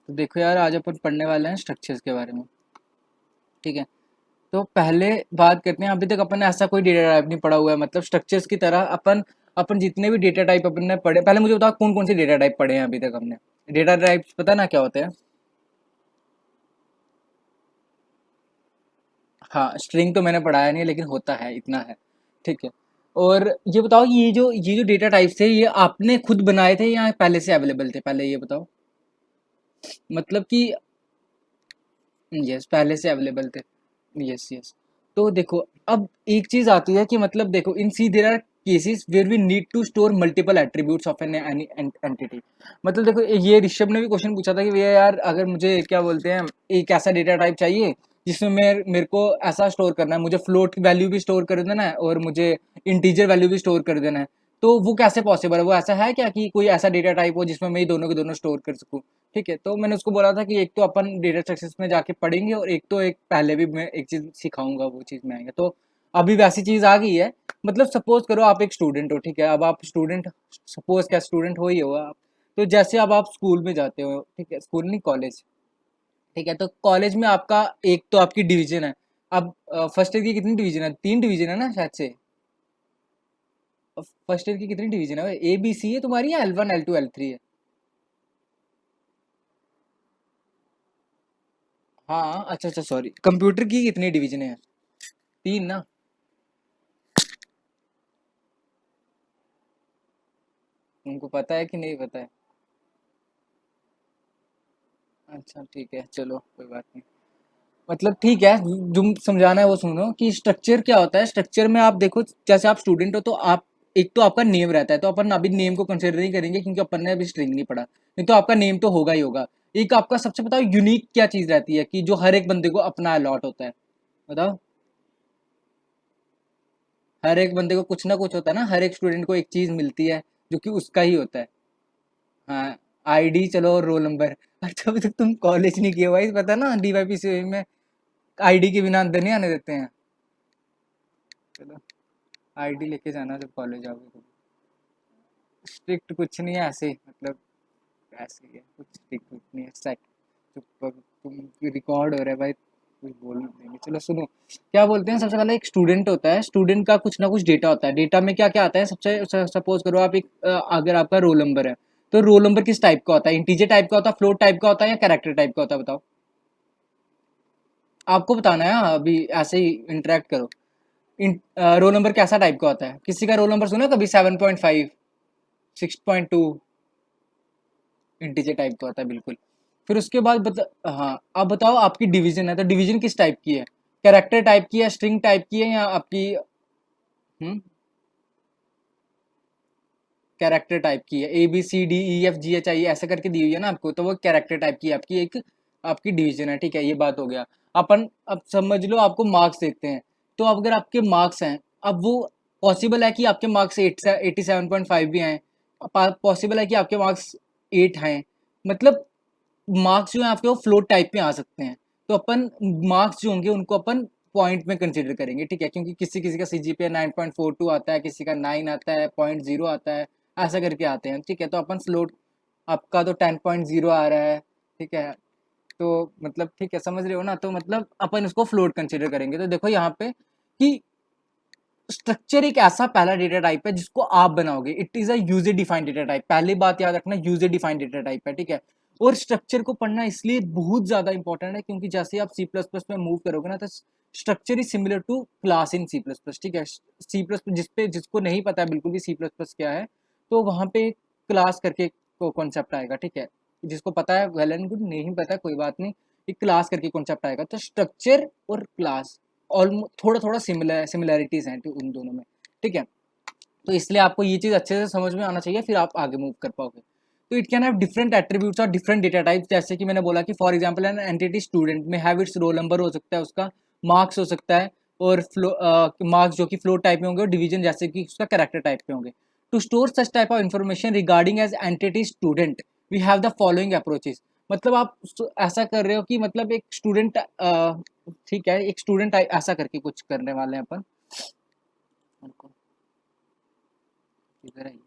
तो देखो यार, आज अपन पढ़ने वाले हैं स्ट्रक्चर्स के बारे में। ठीक है। तो पहले बात करते हैं, अभी तक अपन ने ऐसा कोई डेटा टाइप नहीं पढ़ा हुआ है, मतलब स्ट्रक्चर्स की तरह अपन अपन जितने भी डेटा टाइप अपन ने पढ़े, पहले मुझे बताओ कौन कौन से डेटा टाइप पढ़े हैं अभी तक हमने। डेटा टाइप्स पता ना क्या होते हैं? हाँ, स्ट्रिंग तो मैंने पढ़ाया नहीं है, लेकिन होता है, इतना है। ठीक है। और ये बताओ कि ये जो डेटा टाइप्स थे, ये आपने खुद बनाए थे या पहले से अवेलेबल थे, पहले ये बताओ। मतलब कि यस, पहले से अवेलेबल थे। Yes yes. तो देखो, अब एक चीज आती है कि मतलब देखो, in C there are cases where we need to store multiple attributes of an any entity. मतलब देखो, ये ऋषभ ने भी क्वेश्चन पूछा था कि भैया यार, अगर मुझे क्या बोलते हैं, एक ऐसा डेटा टाइप चाहिए जिसमें मेरे को ऐसा स्टोर करना है, मुझे फ्लोट वैल्यू भी स्टोर कर देना है और मुझे इंटीजर वैल्यू भी स्टोर कर देना है। तो वो कैसे पॉसिबल है? वो ऐसा है क्या कि कोई ऐसा डेटा टाइप हो जिसमें मैं ये दोनों के दोनों स्टोर कर सकूं? ठीक है, तो मैंने उसको बोला था कि एक तो अपन डेटा स्ट्रक्चर्स में जाके पढ़ेंगे, और एक तो एक पहले भी मैं एक चीज सिखाऊंगा, वो चीज में आएंगे। तो अभी वैसी चीज आ गई है। मतलब सपोज करो आप एक स्टूडेंट हो, ठीक है, अब आप स्टूडेंट, सपोज क्या स्टूडेंट हो ही हो आप। तो जैसे अब आप स्कूल में जाते हो, ठीक है, स्कूल नहीं, कॉलेज। ठीक है, तो कॉलेज में आपका एक तो आपकी डिवीजन है। अब फर्स्ट ईयर की कितनी डिवीजन है? 3 डिवीजन है ना शायद से। फर्स्ट ईयर की कितनी डिवीजन है? ए बी सी है तुम्हारी, या L1 L2 L3 है? हाँ, अच्छा अच्छा, सॉरी, कंप्यूटर की कितनी डिवीजन है? 3 ना? उनको पता है कि नहीं पता है? अच्छा ठीक है, चलो कोई बात नहीं। मतलब ठीक है, जो समझाना है वो सुनो कि स्ट्रक्चर क्या होता है। स्ट्रक्चर में आप देखो, जैसे आप स्टूडेंट हो तो आप, एक तो आपका नेम रहता है, तो अपन अभी नेम को कंसिडर नहीं करेंगे क्योंकि अपन ने अभी स्ट्रिंग नहीं पढ़ा, नहीं तो आपका नेम तो होगा ही होगा। एक आपका सबसे बताओ यूनिक क्या चीज रहती है कि जो हर एक बंदे को अपना अलॉट होता है? बताओ। हर एक बंदे को कुछ ना कुछ होता है ना, हर एक स्टूडेंट को एक चीज मिलती है जो कि उसका ही होता है। हाँ, आईडी चलो, और रोल नंबर। अच्छा, अभी तक तुम कॉलेज नहीं किए भाई, पता ना डीवाईपीसी में आईडी के बिना अंदर नहीं आने देते हैं। चलो, आईडी लेके जाना जब कॉलेज आओगे तो। स्ट्रिक्ट कुछ नहीं है, ऐसे ही, मतलब ऐसे ही है, कुछ स्ट्रिक्ट कुछ नहीं है, सेट। चुप, तुम रिकॉर्ड हो रहा है भाई, कुछ बोल नहीं देंगे। चलो सुनो, क्या बोलते हैं, सबसे पहले एक स्टूडेंट होता है, स्टूडेंट का कुछ ना कुछ डेटा होता है। डेटा में क्या क्या आता है? सबसे सपोज करो आप एक अगर आपका रोल नंबर है, तो रोल नंबर किस टाइप का होता है? इंटीजर टाइप का होता है, फ्लोट टाइप का होता है, या कैरेक्टर टाइप का होता है? बताओ। आपको बताना है, हाँ, अभी ऐसे ही इंटरेक्ट करो। रोल नंबर कैसा टाइप का होता है? किसी का रोल नंबर सुना कभी? 7.5, 6.2? इंटीजर टाइप का होता है, बिल्कुल। फिर उसके बाद हाँ, आप बताओ, आपकी डिवीजन है, तो डिवीजन किस टाइप की है? कैरेक्टर टाइप की है, स्ट्रिंग टाइप की है, या आपकी हम्म कैरेक्टर टाइप की है? ABCDEFGHI ऐसा करके दी हुई है ना आपको, तो वो कैरेक्टर टाइप की है आपकी, एक आपकी डिवीजन है। ठीक है, ये बात हो गया। अपन अब समझ लो, आपको मार्क्स देखते हैं। तो अब अगर आपके मार्क्स हैं, अब वो पॉसिबल है कि आपके मार्क्स 87.5 भी आए, पॉसिबल है कि आपके मार्क्स 8 आए। मतलब मार्क्स जो है आपके, वो फ्लोट टाइप में आ सकते हैं। तो अपन मार्क्स जो होंगे उनको अपन पॉइंट में कंसिडर करेंगे, ठीक है, क्योंकि किसी किसी का CGPA 9.42 आता है, किसी का 9 आता है, 0.0 आता है, ऐसा करके आते हैं। ठीक है, तो अपन फ्लोट, आपका तो 10.0 आ रहा है, ठीक है, तो मतलब ठीक है, समझ रहे हो ना? तो मतलब अपन इसको फ्लोट कंसिडर करेंगे। तो देखो यहाँ पे कि स्ट्रक्चर एक ऐसा पहला डेटा टाइप है जिसको आप बनाओगे। It is a user defined data type, पहली बात याद रखना, यूजर डिफाइंड डेटा टाइप है, ठीक है। और स्ट्रक्चर को पढ़ना इसलिए बहुत ज्यादा इंपॉर्टेंट है क्योंकि जैसे आप C++ में मूव करोगे ना, तो structure is similar to class in C++, ठीक है। जिसपे जिसको नहीं पता है बिल्कुल भी C++ क्या है, तो वहां पे क्लास करके को कॉन्सेप्ट आएगा, ठीक है। जिसको पता है वेल एंड गुड, नहीं पता कोई बात नहीं। एक क्लास करके कॉन्सेप्ट आएगा। तो स्ट्रक्चर और क्लास ऑलमोस्ट थोड़ा थोड़ा सिमिलैरिटीज हैं तो उन दोनों में, ठीक है। तो इसलिए आपको ये चीज अच्छे से समझ में आना चाहिए, फिर आप आगे मूव कर पाओगे। तो it can have different attributes और डिफरेंट डेटा टाइप्स, जैसे कि मैंने बोला कि for example an entity student में हैव इट्स रोल नंबर हो सकता है, उसका मार्क्स हो सकता है, और मार्क्स जो कि फ्लोट टाइप में होंगे, और डिवीजन जैसे कि उसका कैरेक्टर टाइप में होंगे। To store such type of information regarding as entity student, we have the following approaches. मतलब आप ऐसा कर रहे हो कि मतलब एक स्टूडेंट, ठीक है, एक स्टूडेंट ऐसा करके कुछ करने वाले हैं अपन। उनको किधर है ये?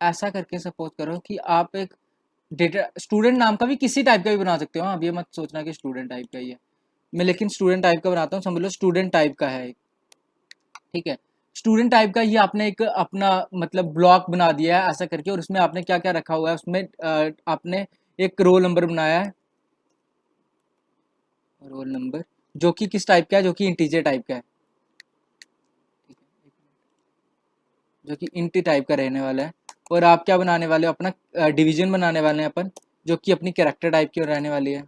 ऐसा करके सपोज करो कि आप एक डेटा स्टूडेंट नाम का भी किसी टाइप का भी बना सकते हो, आप ये मत सोचना कि स्टूडेंट टाइप का ही है। मैं लेकिन स्टूडेंट टाइप का बनाता हूँ, समझ लो स्टूडेंट टाइप का है, ठीक है। स्टूडेंट टाइप का ये आपने एक अपना मतलब ब्लॉक बना दिया है ऐसा करके, और उसमें आपने क्या क्या रखा हुआ है उसमें, आपने एक रोल नंबर बनाया है, रोल नंबर जो कि किस टाइप का है, जो कि इंटीजर टाइप का है, ठीक है, जो कि इंटी टाइप का रहने वाला है। और आप क्या बनाने वाले हो, अपना डिवीजन बनाने वाले हैं अपन, जो कि अपनी कैरेक्टर टाइप की रहने वाली है,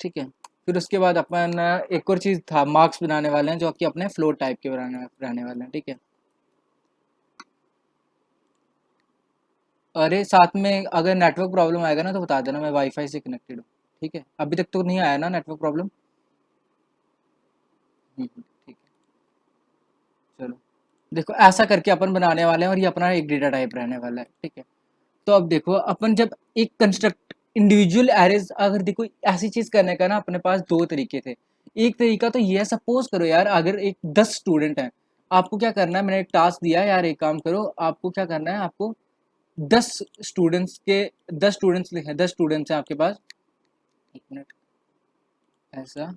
ठीक है। फिर उसके बाद अपन एक और चीज़ था, मार्क्स बनाने वाले हैं जो कि अपने फ्लोट टाइप के बनाने रहने वाले हैं, ठीक है। अरे साथ में अगर नेटवर्क प्रॉब्लम आएगा ना तो बता देना, मैं वाईफाई से कनेक्टेड हूँ, ठीक है। अभी तक तो नहीं आया ना नेटवर्क प्रॉब्लम? ठीक है, चलो। देखो ऐसा करके अपन बनाने वाले हैं, और ये अपना एक डेटा टाइप रहने वाला है, ठीक है। तो अब देखो अपन जब एक कंस्ट्रक्ट इंडिविजुअल एरेज, अगर देखो ऐसी चीज करने का ना अपने पास दो तरीके थे। एक तरीका तो ये है, सपोज करो यार अगर एक 10 स्टूडेंट है, आपको क्या करना है, मैंने एक टास्क दिया है यार, एक काम करो, आपको क्या करना है, आपको 10 स्टूडेंट्स लिखे, 10 स्टूडेंट्स हैं आपके पास, एक मिनट, ऐसा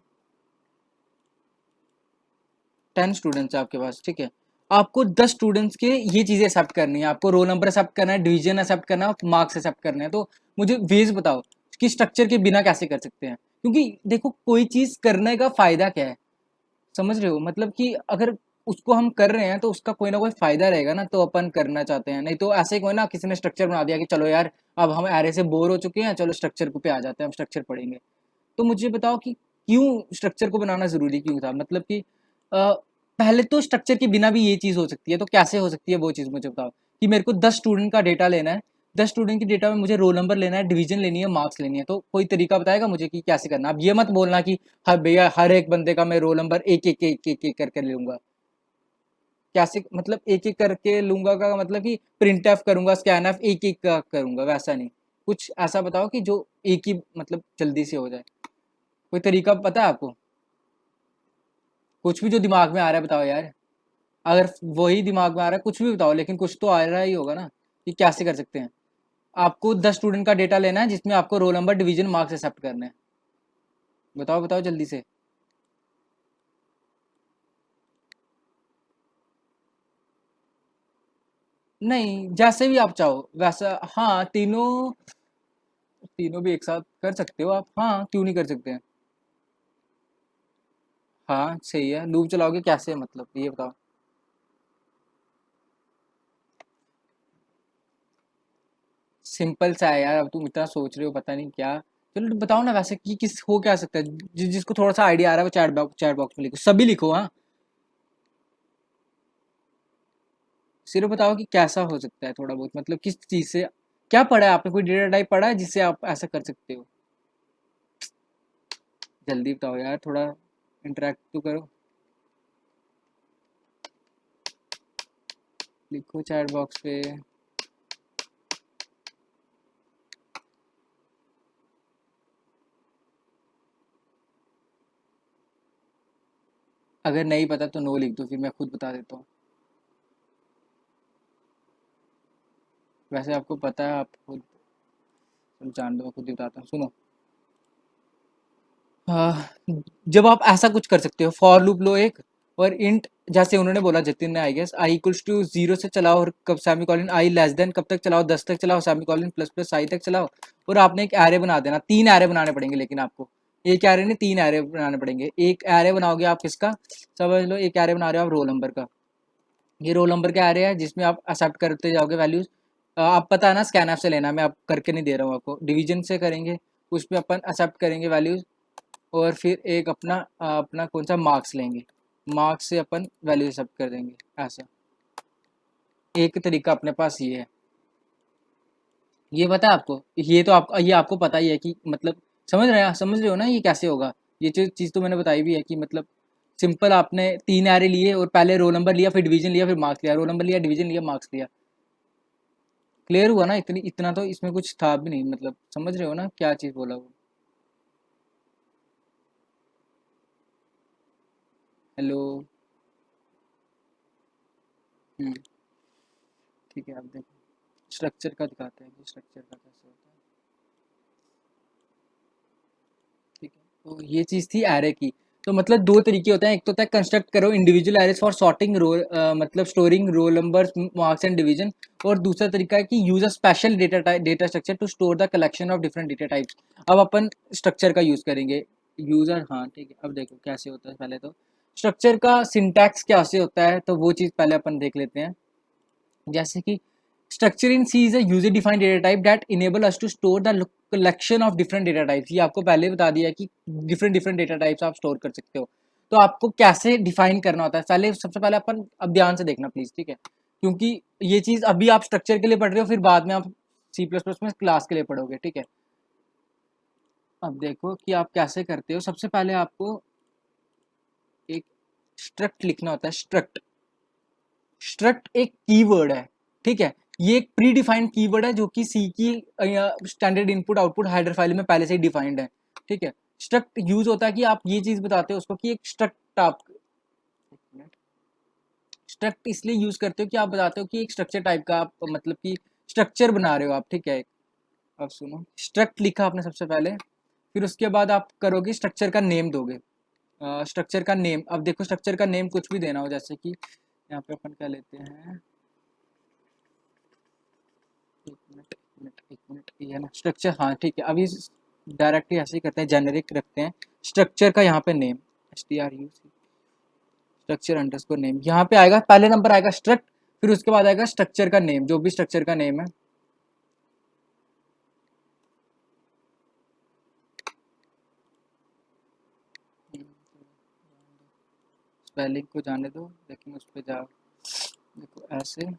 10 स्टूडेंट्स है आपके पास, ठीक है। आपको 10 स्टूडेंट्स के ये चीजें एक्सेप्ट करनी है, आपको रोल नंबर एक्सेप्ट करना है, डिवीजन एक्सेप्ट करना है, मार्क्स एक्सेप्ट करने हैं। तो मुझे वेज बताओ कि स्ट्रक्चर के बिना कैसे कर सकते हैं, क्योंकि देखो कोई चीज करने का फायदा क्या है, समझ रहे हो, मतलब कि अगर उसको हम कर रहे हैं तो उसका कोई ना कोई फायदा रहेगा ना, तो अपन करना चाहते हैं। नहीं तो ऐसे ही कोई ना किसी ने स्ट्रक्चर बना दिया कि चलो यार अब हम एरे से बोर हो चुके हैं, चलो स्ट्रक्चर पे आ जाते हैं, हम स्ट्रक्चर पढ़ेंगे। तो मुझे बताओ कि क्यों स्ट्रक्चर को बनाना ज़रूरी क्यों था? मतलब कि पहले तो स्ट्रक्चर के बिना भी ये चीज़ हो सकती है, तो कैसे हो सकती है वो चीज़ मुझे बताओ। कि मेरे को 10 स्टूडेंट का डेटा लेना है, 10 स्टूडेंट के डेटा में मुझे रोल नंबर लेना है, डिवीज़न लेनी है, मार्क्स लेनी है, तो कोई तरीका बताएगा मुझे कि कैसे करना है? अब ये मत बोलना कि हाँ भैया हर एक बंदे का मैं रोल नंबर एक-एक करके लूँगा। कैसे मतलब एक-एक करके लूँगा का मतलब कि प्रिंटफ करूँगा, स्कैनफ एक-एक का करूँगा, वैसा नहीं। कुछ ऐसा बताओ कि जो एक ही मतलब जल्दी से हो जाए। कोई तरीका पता है आपको? कुछ भी जो दिमाग में आ रहा है बताओ यार। अगर वही दिमाग में आ रहा है कुछ भी बताओ, लेकिन कुछ तो आ रहा ही होगा ना कि कैसे कर सकते हैं। आपको 10 स्टूडेंट का डेटा लेना है जिसमें आपको roll number division marks accept करने हैं। बताओ बताओ जल्दी से। नहीं, जैसे भी आप चाहो वैसा, हाँ तीनों, तीनों भी एक साथ कर सकते हो आप, हाँ क्यों नहीं कर सकते हैं। हाँ सही है, लूप चलाओगे कैसे, मतलब ये बताओ। सिंपल सा है यार, अब तुम इतना सोच रहे हो पता नहीं क्या। चलो बताओ ना वैसे कि किस हो क्या सकता है, जिसको थोड़ा सा आइडिया आ रहा है वो चैट बॉक्स में लिखो, सभी लिखो हाँ। सिर्फ बताओ कि कैसा हो सकता है थोड़ा बहुत, मतलब किस चीज़ से, क्या पढ़ा है आपने, कोई डेटा टाइप पढ़ा है जिससे आप ऐसा कर सकते हो? जल्दी बताओ यार, थोड़ा इंटरेक्ट तो करो। लिखो चैट बॉक्स पे। अगर नहीं पता तो नो लिख दो, फिर मैं खुद बता देता हूँ। वैसे आपको पता है, आप खुद जान दो, मैं खुद ही बताता हूँ, सुनो। हाँ, जब आप ऐसा कुछ कर सकते हो, फॉर लूप लो एक, और इंट, जैसे उन्होंने बोला जतिन ने, I guess, I equals to 0 से चलाओ, और कब semicolon I less than कब तक चलाओ, 10 तक चलाओ, semicolon plus plus I तक चलाओ। और आपने एक एरे बना देना, 3 एरे बनाने पड़ेंगे, लेकिन आपको एक एरे नहीं 3 एरे बनाने पड़ेंगे। एक एरे बनाओगे आप किसका, समझ लो एक एरे बना रहे हो आप रोल नंबर का। ये रोल नंबर का एरे है जिसमें आप एक्सेप्ट करते जाओगे वैल्यूज। आप पता है ना, स्कैन ऐप से लेना, मैं आप करके नहीं दे रहा हूँ आपको, डिवीजन से करेंगे, उसमें अपन एक्सेप्ट करेंगे वैल्यूज। और फिर एक अपना अपना कौन सा मार्क्स लेंगे, मार्क्स से अपन वैल्यू सब कर देंगे, ऐसा एक तरीका अपने पास ये है। ये पता है आपको, ये तो आपको, ये आपको पता ही है कि मतलब समझ रहे हो ना ये कैसे होगा। ये चीज़ तो मैंने बताई भी है कि मतलब सिंपल, आपने 3 एरे लिए और पहले रोल नंबर लिया, फिर डिवीजन लिया, फिर मार्क्स लिया, रोल नंबर लिया, डिवीजन लिया, मार्क्स लिया। क्लियर हुआ ना, इतनी इतना तो इसमें कुछ था भी नहीं, मतलब समझ रहे हो ना क्या चीज़ बोला वो। हेलो। हम्म। ठीक है, अब देखो स्ट्रक्चर का दिखाते हैं कि स्ट्रक्चर का कैसे होता है। ठीक है, तो ये चीज़ थी एरे की। तो मतलब दो तरीके होते हैं, एक तो होता है कंस्ट्रक्ट करो individual arrays for sorting roll, मतलब storing roll numbers, marks and division. और दूसरा तरीका है कि use a special data structure to store the collection of different data types. अब अपन स्ट्रक्चर का यूज करेंगे, यूजर, हाँ ठीक है। अब देखो कैसे होता है, पहले तो स्ट्रक्चर का सिंटैक्स कैसे होता है, तो वो चीज़ पहले अपन देख लेते हैं। जैसे कि structure in C is a user defined data type that enable us to store the collection of different data types. ये आपको पहले बता दिया कि डिफरेंट डिफरेंट डेटा टाइप्स आप स्टोर कर सकते हो। तो आपको कैसे डिफाइन करना होता है, पहले सबसे पहले अपन अब ध्यान से देखना प्लीज, ठीक है, क्योंकि ये चीज अभी आप स्ट्रक्चर के लिए पढ़ रहे हो, फिर बाद में आप सी प्लस प्लस में क्लास के लिए पढ़ोगे, ठीक है। अब देखो कि आप कैसे करते हो। सबसे पहले आपको एक स्ट्रक्ट लिखना होता है। स्ट्रक्ट, स्ट्रक्ट एक कीवर्ड है, ठीक है। ये एक प्री डिफाइंड कीवर्ड है जो कि सी की standard input output header file में पहले से ही डिफाइंड है, ठीक है। स्ट्रक्ट यूज होता है कि आप ये चीज बताते हो उसको कि एक स्ट्रक्ट आप, स्ट्रक्ट इसलिए यूज करते हो कि आप बताते हो कि एक स्ट्रक्चर टाइप का आप मतलब कि स्ट्रक्चर बना रहे हो आप, ठीक है। अब सुनो, स्ट्रक्ट लिखा आपने सबसे पहले, फिर उसके बाद आप करोगे स्ट्रक्चर का नेम दोगे। स्ट्रक्चर का नेम, अब देखो स्ट्रक्चर का नेम कुछ भी देना हो, जैसे कि यहाँ पे अपन क्या लेते हैं, एक मिनट ये है ना स्ट्रक्चर, हाँ ठीक है। अभी डायरेक्टली ऐसे ही करते हैं, जेनेरिक रखते हैं स्ट्रक्चर का यहाँ पे name, STRUC structure underscore name. यहाँ पे आएगा पहले नंबर आएगा स्ट्रक्ट, फिर उसके बाद आएगा स्ट्रक्चर का नेम, जो भी स्ट्रक्चर का नेम है। स्पेलिंग को जाने दो, लेकिन उस पर जाओ, देखो ऐसे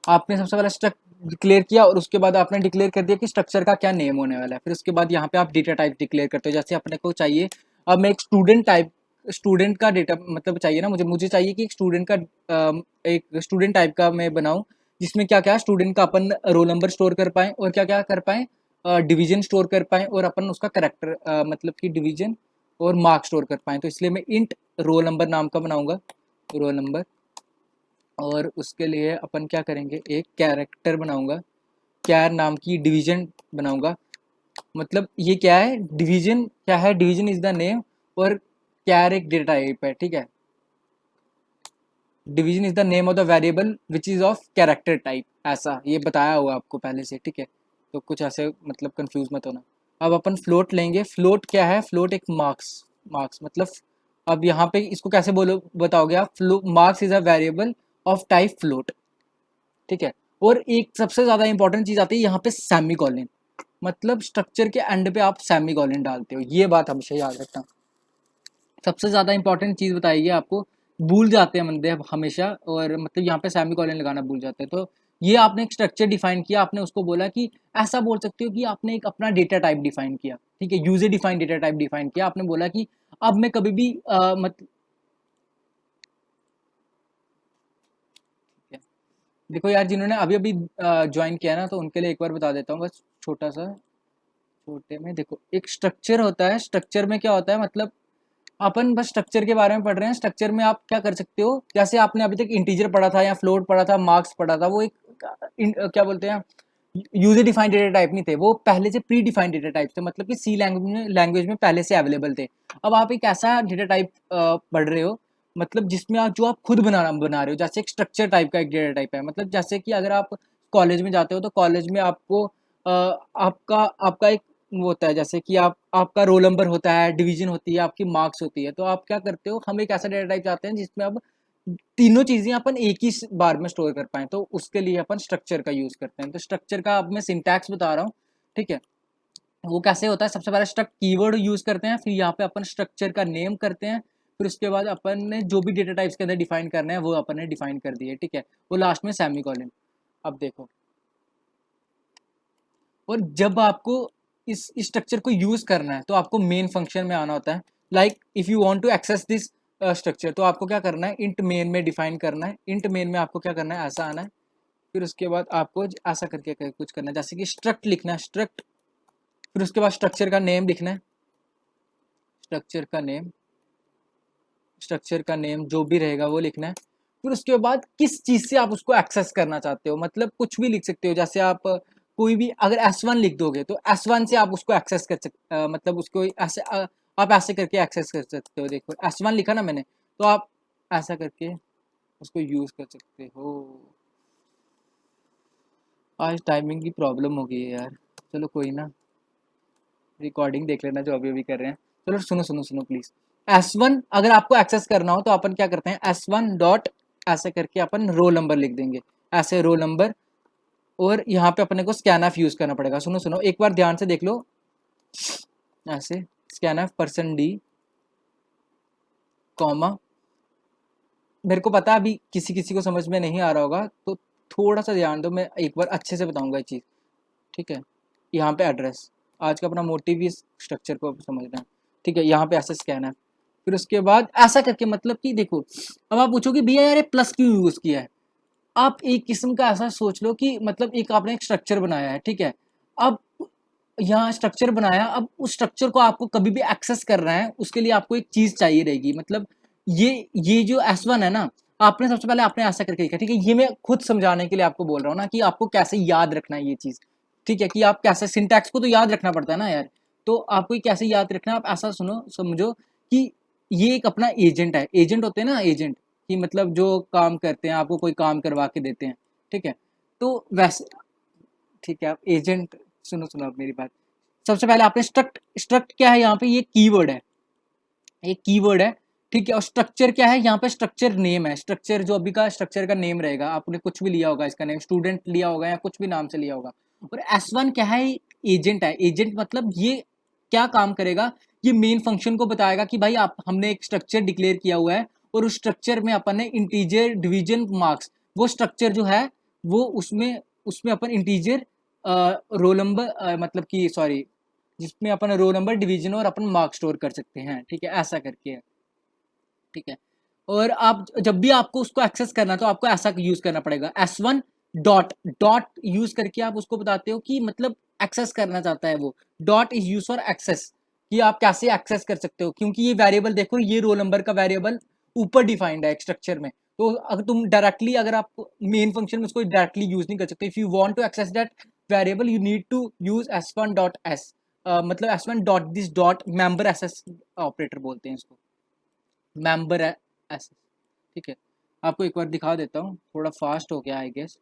आपने सबसे पहले स्ट्रक्ट डिक्लेयर किया और उसके बाद आपने डिक्लेयर कर दिया कि स्ट्रक्चर का क्या नेम होने वाला है। फिर उसके बाद यहाँ पे आप डेटा टाइप डिक्लेयर करते हो, जैसे अपने को चाहिए। अब मैं एक स्टूडेंट टाइप, स्टूडेंट का डेटा मतलब चाहिए ना मुझे, मुझे चाहिए कि एक स्टूडेंट का एक स्टूडेंट टाइप का मैं बनाऊं, जिसमें क्या क्या स्टूडेंट का अपन रोल नंबर स्टोर कर पाए और क्या क्या कर पाए, डिवीजन स्टोर कर पाए और अपन उसका करेक्टर मतलब कि डिवीजन और मार्क्स स्टोर कर पाए। तो इसलिए मैं इंट रोल नंबर नाम का बनाऊंगा, रोल नंबर। और उसके लिए अपन क्या करेंगे, एक कैरेक्टर बनाऊंगा, कैर नाम की डिवीजन बनाऊंगा। मतलब ये क्या है, डिवीजन क्या है, डिवीजन इज द नेम और कैर एक डेटा टाइप है, ठीक है। Division is the name of the variable which is of character type, ऐसा ये बताया हुआ आपको पहले से, ठीक है। तो कुछ ऐसे मतलब कंफ्यूज मत होना। अब अपन फ्लोट लेंगे। फ्लोट क्या है, फ्लोट एक मार्क्स, मार्क्स मतलब, अब यहाँ पे इसको कैसे बोलो बताओगे आप, flow marks is a variable of type float, ठीक है। और एक सबसे ज्यादा इंपॉर्टेंट चीज आती है यहाँ पे, सेमी कॉलन। मतलब स्ट्रक्चर के एंड पे आप सेमी कॉलन डालते हो, ये बात हमेशा याद रखना। सबसे ज्यादा इंपॉर्टेंट चीज बताइए आपको, भूल जाते हैं बंदे हमेशा, और मतलब यहाँ पे सेमी कॉलन लगाना भूल जाते हैं। तो ये आपने एक स्ट्रक्चर डिफाइन किया, आपने उसको बोला कि ऐसा बोल सकते हो कि आपने एक अपना डेटा टाइप डिफाइन किया, ठीक है, user defined data type define किया। आपने बोला कि अब मैं कभी भी देखो यार, जिन्होंने अभी अभी ज्वाइन किया ना, तो उनके लिए एक बार बता देता हूँ बस, छोटा सा, छोटे में देखो एक स्ट्रक्चर होता है। स्ट्रक्चर में क्या होता है, मतलब अपन बस स्ट्रक्चर के बारे में पढ़ रहे हैं। स्ट्रक्चर में आप क्या कर सकते हो, जैसे आपने अभी तक इंटीजर पढ़ा था या फ्लोट पढ़ा था, मार्क्स पढ़ा था, वो एक क्या बोलते हैं, यूजर डिफाइंड डेटा टाइप नहीं थे, वो पहले से प्री डिफाइंड डेटा टाइप थे, मतलब कि सी लैंग्वेज में पहले से अवेलेबल थे। अब आप एक ऐसा डेटा टाइप पढ़ रहे हो, मतलब जिसमें आप जो आप खुद बना रहे हो, जैसे एक स्ट्रक्चर टाइप का एक डेटा टाइप है। मतलब जैसे कि अगर आप कॉलेज में जाते हो तो कॉलेज में आपको आपका आपका एक वो होता है, जैसे कि आप आपका रोल नंबर होता है, डिवीजन होती है, आपकी मार्क्स होती है। तो आप क्या करते हो, हम एक ऐसा डेटा टाइप चाहते हैं जिसमें अब तीनों चीजें अपन एक ही बार में स्टोर कर पाए, तो उसके लिए अपन स्ट्रक्चर का यूज करते हैं। तो स्ट्रक्चर का अब मैं सिंटैक्स बता रहा हूँ, ठीक है। वो कैसे होता है, सबसे पहले स्ट्रक्ट कीवर्ड यूज करते हैं, फिर यहाँ पे अपन स्ट्रक्चर का नेम करते हैं, फिर उसके बाद अपन ने जो भी डेटा टाइप्स के अंदर डिफाइन करना है वो अपन ने डिफाइन कर दिया, ठीक है। वो लास्ट में सेमी कॉलन। अब देखो, और जब आपको इस स्ट्रक्चर को यूज करना है तो आपको मेन फंक्शन में आना होता है। Like if you want to access this structure, तो आपको क्या करना है, इंट मेन में डिफाइन करना है। इंट मेन में आपको क्या करना है, ऐसा आना है। फिर उसके बाद आपको ऐसा करके कुछ करना है, जैसे कि स्ट्रक्ट लिखना है, स्ट्रक्ट, फिर उसके बाद स्ट्रक्चर का नेम लिखना है, स्ट्रक्चर का नेम, स्ट्रक्चर का नेम जो भी रहेगा वो लिखना है। फिर उसके बाद किस चीज़ से आप उसको एक्सेस करना चाहते हो, मतलब कुछ भी लिख सकते हो। जैसे आप कोई भी अगर S1 लिख दोगे तो S1 से आप उसको एक्सेस कर सकते, मतलब उसको ऐसे आप ऐसे करके एक्सेस कर सकते हो। देखो S1 लिखा ना मैंने, तो आप ऐसा करके उसको यूज़ कर सकते हो। आज टाइमिंग की प्रॉब्लम हो गई है यार, चलो कोई ना, रिकॉर्डिंग देख लेना जो अभी अभी कर रहे हैं। चलो सुनो सुनो सुनो प्लीज। S1 अगर आपको एक्सेस करना हो तो अपन क्या करते हैं, S1 डॉट ऐसे करके अपन रोल नंबर लिख देंगे, ऐसे रोल नंबर। और यहाँ पे अपने को स्कैन ऑफ यूज करना पड़ेगा। सुनो सुनो एक बार ध्यान से देख लो, ऐसे scan of person D comma, मेरे को पता है अभी किसी किसी को समझ में नहीं आ रहा होगा, तो थोड़ा सा ध्यान दो, मैं एक बार अच्छे से बताऊंगा ये चीज़, ठीक है। यहाँ पे एड्रेस, आज का अपना मोटिव ही स्ट्रक्चर को समझना है, ठीक है। यहाँ पे ऐसे स्कैन है, फिर उसके बाद ऐसा करके, मतलब कि देखो अब आप पूछोगे भैया यार ये प्लस क्यों यूज़ किया है। आप एक किस्म का ऐसा सोच लो कि मतलब एक आपने एक स्ट्रक्चर बनाया है, ठीक है। अब यहाँ स्ट्रक्चर बनाया, अब उस स्ट्रक्चर को आपको कभी भी एक्सेस करना है, उसके लिए आपको एक चीज़ चाहिए रहेगी। मतलब ये जो S1 है ना, आपने सबसे पहले आपने ऐसा करके लिखा, ठीक है। ये मैं खुद समझाने के लिए आपको बोल रहा हूँ ना कि आपको कैसे याद रखना है ये चीज़, ठीक है। कि आप कैसे सिंटैक्स को तो याद रखना पड़ता है ना यार, तो आपको ये कैसे याद रखना है। आप ऐसा सुनो समझो कि ये एक अपना एजेंट है, एजेंट होते हैं ना एजेंट, कि मतलब जो काम करते हैं, आपको कोई काम करवा के देते हैं, ठीक है। तो वैसे ठीक है, आप एजेंट, सुनो सुनो अब मेरी बात। सबसे पहले आपने स्ट्रक्ट, स्ट्रक्ट क्या है यहाँ पे, ये कीवर्ड है, एक कीवर्ड है, ठीक है। और स्ट्रक्चर क्या है, यहाँ पे स्ट्रक्चर नेम है, स्ट्रक्चर जो अभी का स्ट्रक्चर का नेम रहेगा, आपने कुछ भी लिया होगा इसका नेम, स्टूडेंट लिया होगा या कुछ भी नाम से लिया होगा। और S1 क्या है, एजेंट है। एजेंट मतलब ये क्या काम करेगा, ये मेन फंक्शन को बताएगा कि भाई आप हमने एक स्ट्रक्चर डिक्लेयर किया हुआ है, और उस स्ट्रक्चर में अपन ने इंटीजर डिवीजन मार्क्स, वो स्ट्रक्चर जो है वो उसमें उसमें अपन इंटीजर रोल नंबर, मतलब कि सॉरी, जिसमें अपन रोल नंबर डिवीजन और अपन मार्क्स स्टोर कर सकते हैं, ठीक है। ऐसा करके है, ठीक है। और आप जब भी आपको उसको एक्सेस करना तो आपको ऐसा यूज करना पड़ेगा, S1 डॉट, डॉट यूज करके आप उसको बताते हो कि मतलब एक्सेस करना चाहता है वो। Dot is use for access, कि आप कैसे एक्सेस कर सकते हो, क्योंकि ये वेरिएबल देखो, ये रोल नंबर का वेरिएबल ऊपर डिफाइंड है एक स्ट्रक्चर में। तो अगर तुम डायरेक्टली, अगर आप मेन फंक्शन में उसको डायरेक्टली यूज नहीं कर सकते, if you want to access that variable you need to use S1 dot S, मतलब S1 dot this dot member access operator बोलते हैं इसको, मेंबर है ऐसे, ठीक है। आपको एक बार दिखा देता हूँ, थोड़ा फास्ट हो गया आई गेस।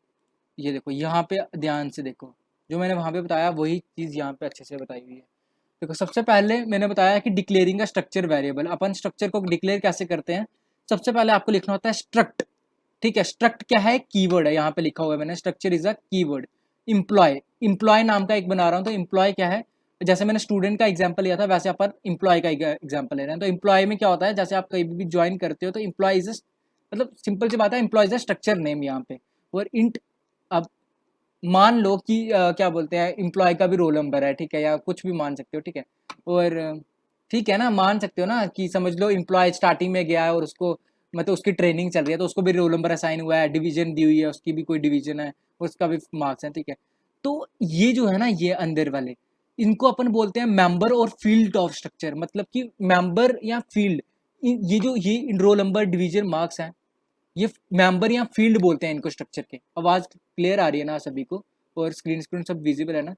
ये देखो यहाँ पे ध्यान से देखो, जो मैंने वहाँ पे बताया वही चीज़ यहाँ पे अच्छे से बताई हुई है। देखो सबसे पहले मैंने बताया कि डिक्लेयरिंग का स्ट्रक्चर वेरिएबल, अपन स्ट्रक्चर को डिक्लेयर कैसे करते हैं। सबसे पहले आपको लिखना होता है स्ट्रक्ट, ठीक है। स्ट्रक्ट क्या है, कीवर्ड है, यहाँ पे लिखा हुआ है मैंने, structure is a keyword. Employee, employee नाम का एक बना रहा हूँ, तो इम्प्लॉय क्या है, जैसे मैंने स्टूडेंट का एग्जांपल लिया था, वैसे अपन इम्प्लॉय का एग्जांपल ले रहे हैं। तो इम्प्लॉय में क्या होता है, जैसे आप कहीं भी ज्वाइन करते हो तो इम्प्लॉय इज, मतलब सिंपल सी बात है, employee is a structure name यहाँ पे। और इंट, अब मान लो कि क्या बोलते हैं, इम्प्लॉय का भी रोल नंबर है, ठीक है, या कुछ भी मान सकते हो, ठीक है। और ठीक है ना, मान सकते हो ना, कि समझ लो इम्प्लॉय स्टार्टिंग में गया है और उसको मतलब उसकी ट्रेनिंग चल रही है, तो उसको भी रोल नंबर असाइन हुआ है, डिवीजन दी हुई है, उसकी भी कोई डिवीजन है, उसका भी मार्क्स है, ठीक है। तो ये जो है ना, ये अंदर वाले, इनको अपन बोलते हैं member or field of structure, मतलब कि मेंबर या फील्ड, ये जो ये रोल नंबर डिवीजन मार्क्स हैं, ये मेंबर या फील्ड बोलते हैं इनको स्ट्रक्चर के। आवाज क्लियर आ रही है ना सभी को, और स्क्रीन स्क्रीन सब विजिबल है ना,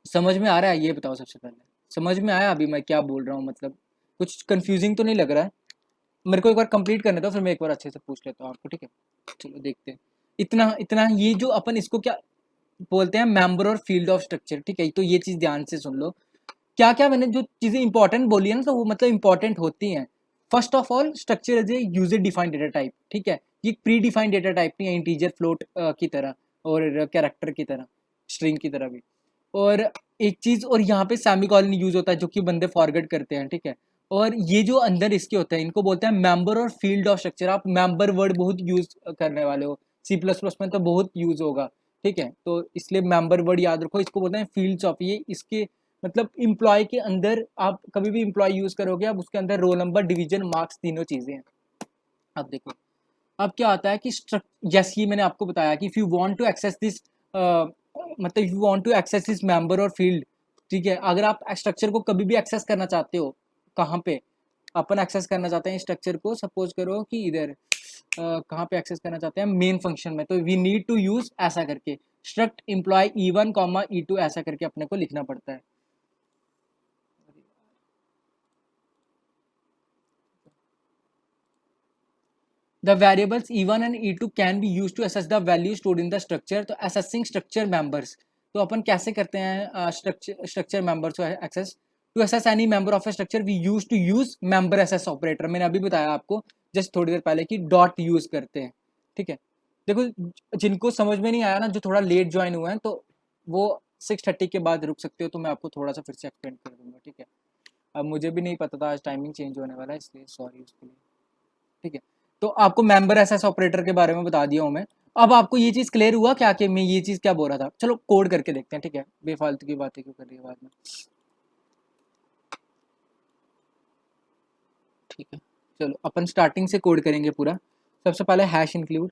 समझ में आ रहा है, ये बताओ सबसे पहले, समझ में आया अभी मैं क्या बोल रहा हूँ, मतलब कुछ कंफ्यूजिंग तो नहीं लग रहा है। मेरे को एक बार कंप्लीट करने दो, फिर मैं एक बार अच्छे से पूछ लेता हूँ आपको, ठीक है। चलो देखते हैं, इतना इतना, ये जो अपन इसको क्या बोलते हैं, member or field of structure, ठीक है। तो ये चीज ध्यान से सुन लो, क्या क्या मैंने जो चीजें इंपॉर्टेंट बोली है ना, तो वो मतलब इंपॉर्टेंट होती हैं। First of all structure is a user defined data type, ठीक है। ये प्री डिफाइंड डेटा टाइप नहीं है, इंटीजर फ्लोट की तरह और कैरेक्टर की तरह, स्ट्रिंग की तरह भी। और एक चीज, और यहाँ पे सेमीकोलन यूज होता है जो कि बंदे फॉरवर्ड करते हैं, ठीक है। और ये जो अंदर इसके होते हैं, इनको बोलते हैं member or field of structure. आप मेंबर वर्ड बहुत यूज करने वाले हो, C++ में तो बहुत यूज होगा, ठीक है। तो इसलिए मेंबर वर्ड याद रखो, इसको बोलते हैं फील्ड्स ऑफ, ये इसके मतलब इम्प्लॉय के अंदर आप कभी भी इम्प्लॉय यूज करोगे, अब उसके अंदर रोल नंबर डिवीजन मार्क्स तीनों चीजें हैं। अब देखो, अब क्या आता है कि यस, ये मैंने आपको बताया कि if you want to access this, मतलब if you want to access this member or field, ठीक है। अगर आप स्ट्रक्चर को कभी भी एक्सेस करना चाहते हो, कहाँ पे अपन एक्सेस करना चाहते हैं स्ट्रक्चर को, सपोज करो कि इधर कहाँ पे एक्सेस करना चाहते हैं, मेन फंक्शन में, तो वी नीड टू यूज ऐसा करके struct employ E1 comma E2 ऐसा करके अपने को लिखना पड़ता है। The variables E1 and E2 can be used to assess the value stored in the structure। तो assessing structure members, तो अपन कैसे करते हैं स्ट्रक्चर मेंबर्स को access? To access any member of a structure we use to use member access operator. मैंने अभी बताया आपको जस्ट थोड़ी देर पहले कि डॉट यूज करते हैं, ठीक है। देखो, जिनको समझ में नहीं आया ना, जो थोड़ा लेट ज्वाइन हुआ है, तो वो 6:30 के बाद रुक सकते हो, तो मैं आपको थोड़ा सा फिर से एक्सप्लेन कर दूंगा, ठीक है। अब मुझे भी नहीं पता था आज टाइमिंग चेंज होने वाला है, इसलिए सॉरी उसके लिए, ठीक है। तो आपको मेंबर एसेस ऑपरेटर के बारे में बता दिया हूं मैं। अब आपको ये चीज क्लियर हुआ क्या कि मैं ये चीज क्या बोल रहा था? चलो कोड करके देखते हैं, ठीक है, बेफालतू की बातें क्यों कर रही है बाद में, ठीक है। चलो अपन स्टार्टिंग से कोड करेंगे पूरा। सबसे पहले hash include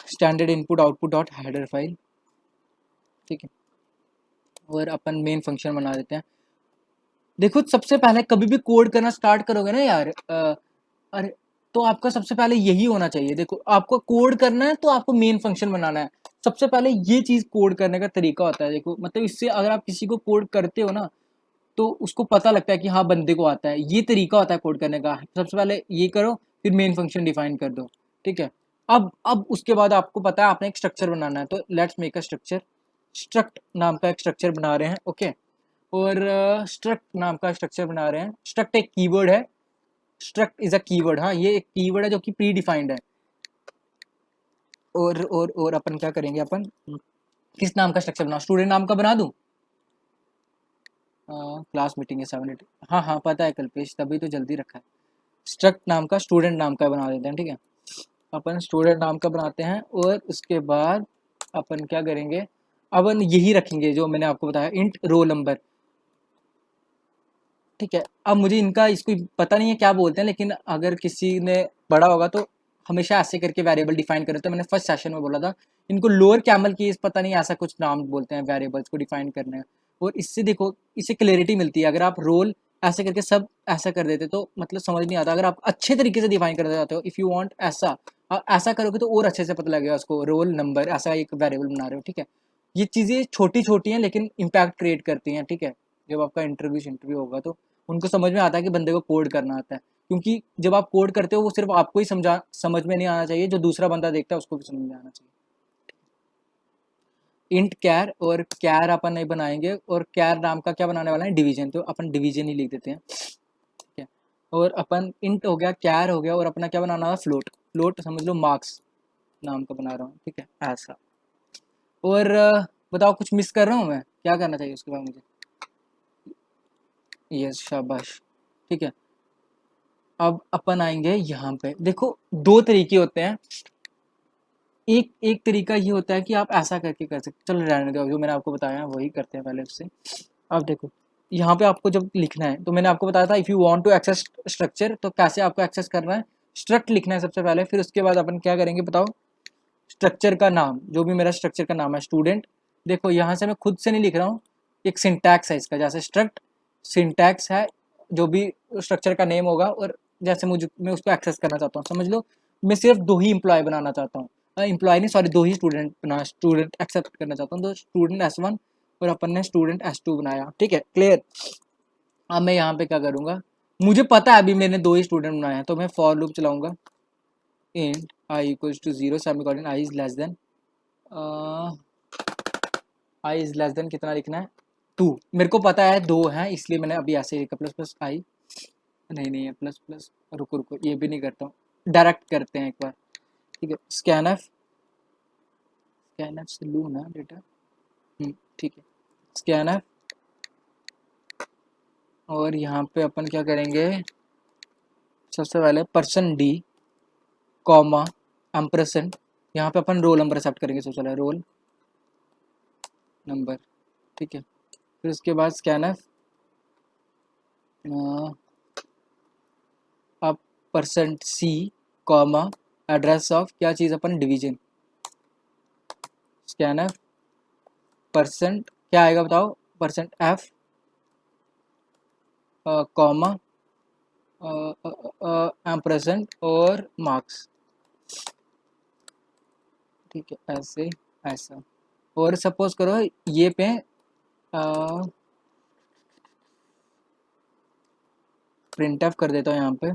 standard input output dot header file, ठीक है। और अपन मेन फंक्शन बना देते हैं। देखो, सबसे पहले कभी भी कोड करना स्टार्ट करोगे ना यार, अरे, तो आपका सबसे पहले यही होना चाहिए। देखो, आपको कोड करना है तो आपको मेन फंक्शन बनाना है। सबसे पहले ये चीज कोड करने का तरीका होता है। देखो, मतलब इससे अगर आप किसी को कोड करते हो ना, तो उसको पता लगता है कि हाँ बंदे को आता है। ये तरीका होता है कोड करने का। सबसे पहले ये करो, फिर मेन फंक्शन डिफाइन कर दो, ठीक है। अब उसके बाद आपको पता है आपने एक स्ट्रक्चर बनाना है, तो let's make a structure. Struct नाम का एक स्ट्रक्चर बना रहे हैं, ओके। और स्ट्रक्ट नाम का स्ट्रक्चर बना रहे हैं। स्ट्रक्ट एक कीवर्ड है, स्ट्रक्ट इज अ कीवर्ड, हाँ ये एक कीवर्ड है जो कि प्री डिफाइंड है। और अपन क्या करेंगे, अपन किस नाम का स्ट्रक्चर बना, स्टूडेंट नाम का बना दूं? क्लास मीटिंग है 7:30, हाँ हाँ पता है कल्पेश, तभी तो जल्दी रखा है। स्ट्रक्ट नाम का स्टूडेंट नाम का बना देते हैं, ठीक है। अपन स्टूडेंट नाम का बनाते हैं, और उसके बाद अपन क्या करेंगे, अपन यही रखेंगे जो मैंने आपको बताया, इंट रोल नंबर, ठीक है। अब मुझे इनका इसको पता नहीं है क्या बोलते हैं, लेकिन अगर किसी ने पढ़ा होगा तो हमेशा ऐसे करके वेरिएबल डिफाइन करे। तो मैंने फर्स्ट सेशन में बोला था, इनको लोअर कैमल कीज पता नहीं ऐसा कुछ नाम बोलते हैं वेरिएबल्स को डिफाइन करने का। और इससे देखो, इससे क्लैरिटी मिलती है। अगर आप रोल ऐसे करके सब ऐसा कर देते तो मतलब समझ नहीं आता। अगर आप अच्छे तरीके से डिफाइन करना चाहते हो, इफ़ यू वांट ऐसा, ऐसा करोगे तो और अच्छे से पता लगेगा उसको। रोल नंबर ऐसा एक वेरिएबल बना रहे हो, ठीक है। ये चीज़ें छोटी छोटी हैं लेकिन इम्पैक्ट क्रिएट करती हैं, ठीक है। जब आपका इंटरव्यू होगा तो उनको समझ में आता है कि बंदे को कोड करना आता है। क्योंकि जब आप कोड करते हो वो सिर्फ आपको ही समझ में नहीं आना चाहिए, जो दूसरा बंदा देखता है उसको भी समझ में आना चाहिए। इंट कैर, और कैर अपन नहीं बनाएंगे, और कैर नाम का क्या बनाने वाला है, डिवीजन, तो अपन डिवीजन ही लिख देते हैं, ठीक है। और अपन इंट हो गया, कैर हो गया, और अपना क्या बनाना है, फ्लोट। फ्लोट समझ लो मार्क्स नाम का बना रहा हूँ, ठीक है, ऐसा। और बताओ कुछ मिस कर रहा हूँ मैं, क्या करना चाहिए उसके बाद मुझे? यस, शाबाश, ठीक है। अब अपन आएंगे यहाँ पे। देखो, दो तरीके होते हैं। एक एक तरीका ये होता है कि आप ऐसा करके कर सकते, चलो रहने दो, जो मैंने आपको बताया वही करते हैं पहले उससे। अब देखो, यहाँ पे आपको जब लिखना है, तो मैंने आपको बताया था if you want to access structure, तो कैसे आपको एक्सेस करना है, स्ट्रक्ट लिखना है सबसे पहले। फिर उसके बाद अपन क्या करेंगे बताओ, स्ट्रक्चर का नाम, जो भी मेरा स्ट्रक्चर का नाम है स्टूडेंट। देखो, यहाँ से मैं खुद से नहीं लिख रहा हूँ, एक सिंटैक्स है इसका, जैसे स्ट्रक्ट सिंटैक्स है, जो भी स्ट्रक्चर का नेम होगा, और जैसे मुझे मैं उसको एक्सेस करना चाहता हूँ, समझ लो मैं सिर्फ दो ही इम्प्लॉय बनाना चाहता हूँ, इम्प्लॉय नहीं सॉरी, दो ही स्टूडेंट एक्सेप्ट करना चाहता हूँ, तो स्टूडेंट S1 और अपन ने स्टूडेंट S2 बनाया, ठीक है, क्लियर। अब मैं यहाँ पे क्या करूँगा, मुझे पता है अभी मैंने दो ही स्टूडेंट बनाए हैं, तो मैं फॉर लूप चलाऊंगा। Int I equals to 0 semicolon I is less than, I is less than कितना लिखना है, 2। मेरे को पता है दो है, इसलिए मैंने अभी ऐसे लिखा, प्लस प्लस आई, नहीं नहीं है प्लस प्लस, रुको रुको, ये भी नहीं करता हूँ, डायरेक्ट करते हैं एक बार, ठीक है। स्कैन एफ से लूँ ना डेटा, ठीक है, स्कैन एफ। और यहाँ पे अपन क्या करेंगे, सबसे पहले पर्सन डी कॉमा एम्परसेंट, यहाँ पे अपन रोल नंबर एक्सेप्ट करेंगे, सबसे पहले रोल नंबर, ठीक है। फिर उसके बाद स्कैन एफ, अब percent C comma address of क्या चीज़, अपन डिवीजन, स्कैन एफ परसेंट क्या आएगा बताओ, परसेंट एफ कॉमा एम्परसेंड और मार्क्स, ठीक है, ऐसे ऐसा। और सपोज करो ये पे प्रिंट एफ कर देता हूँ यहाँ पे,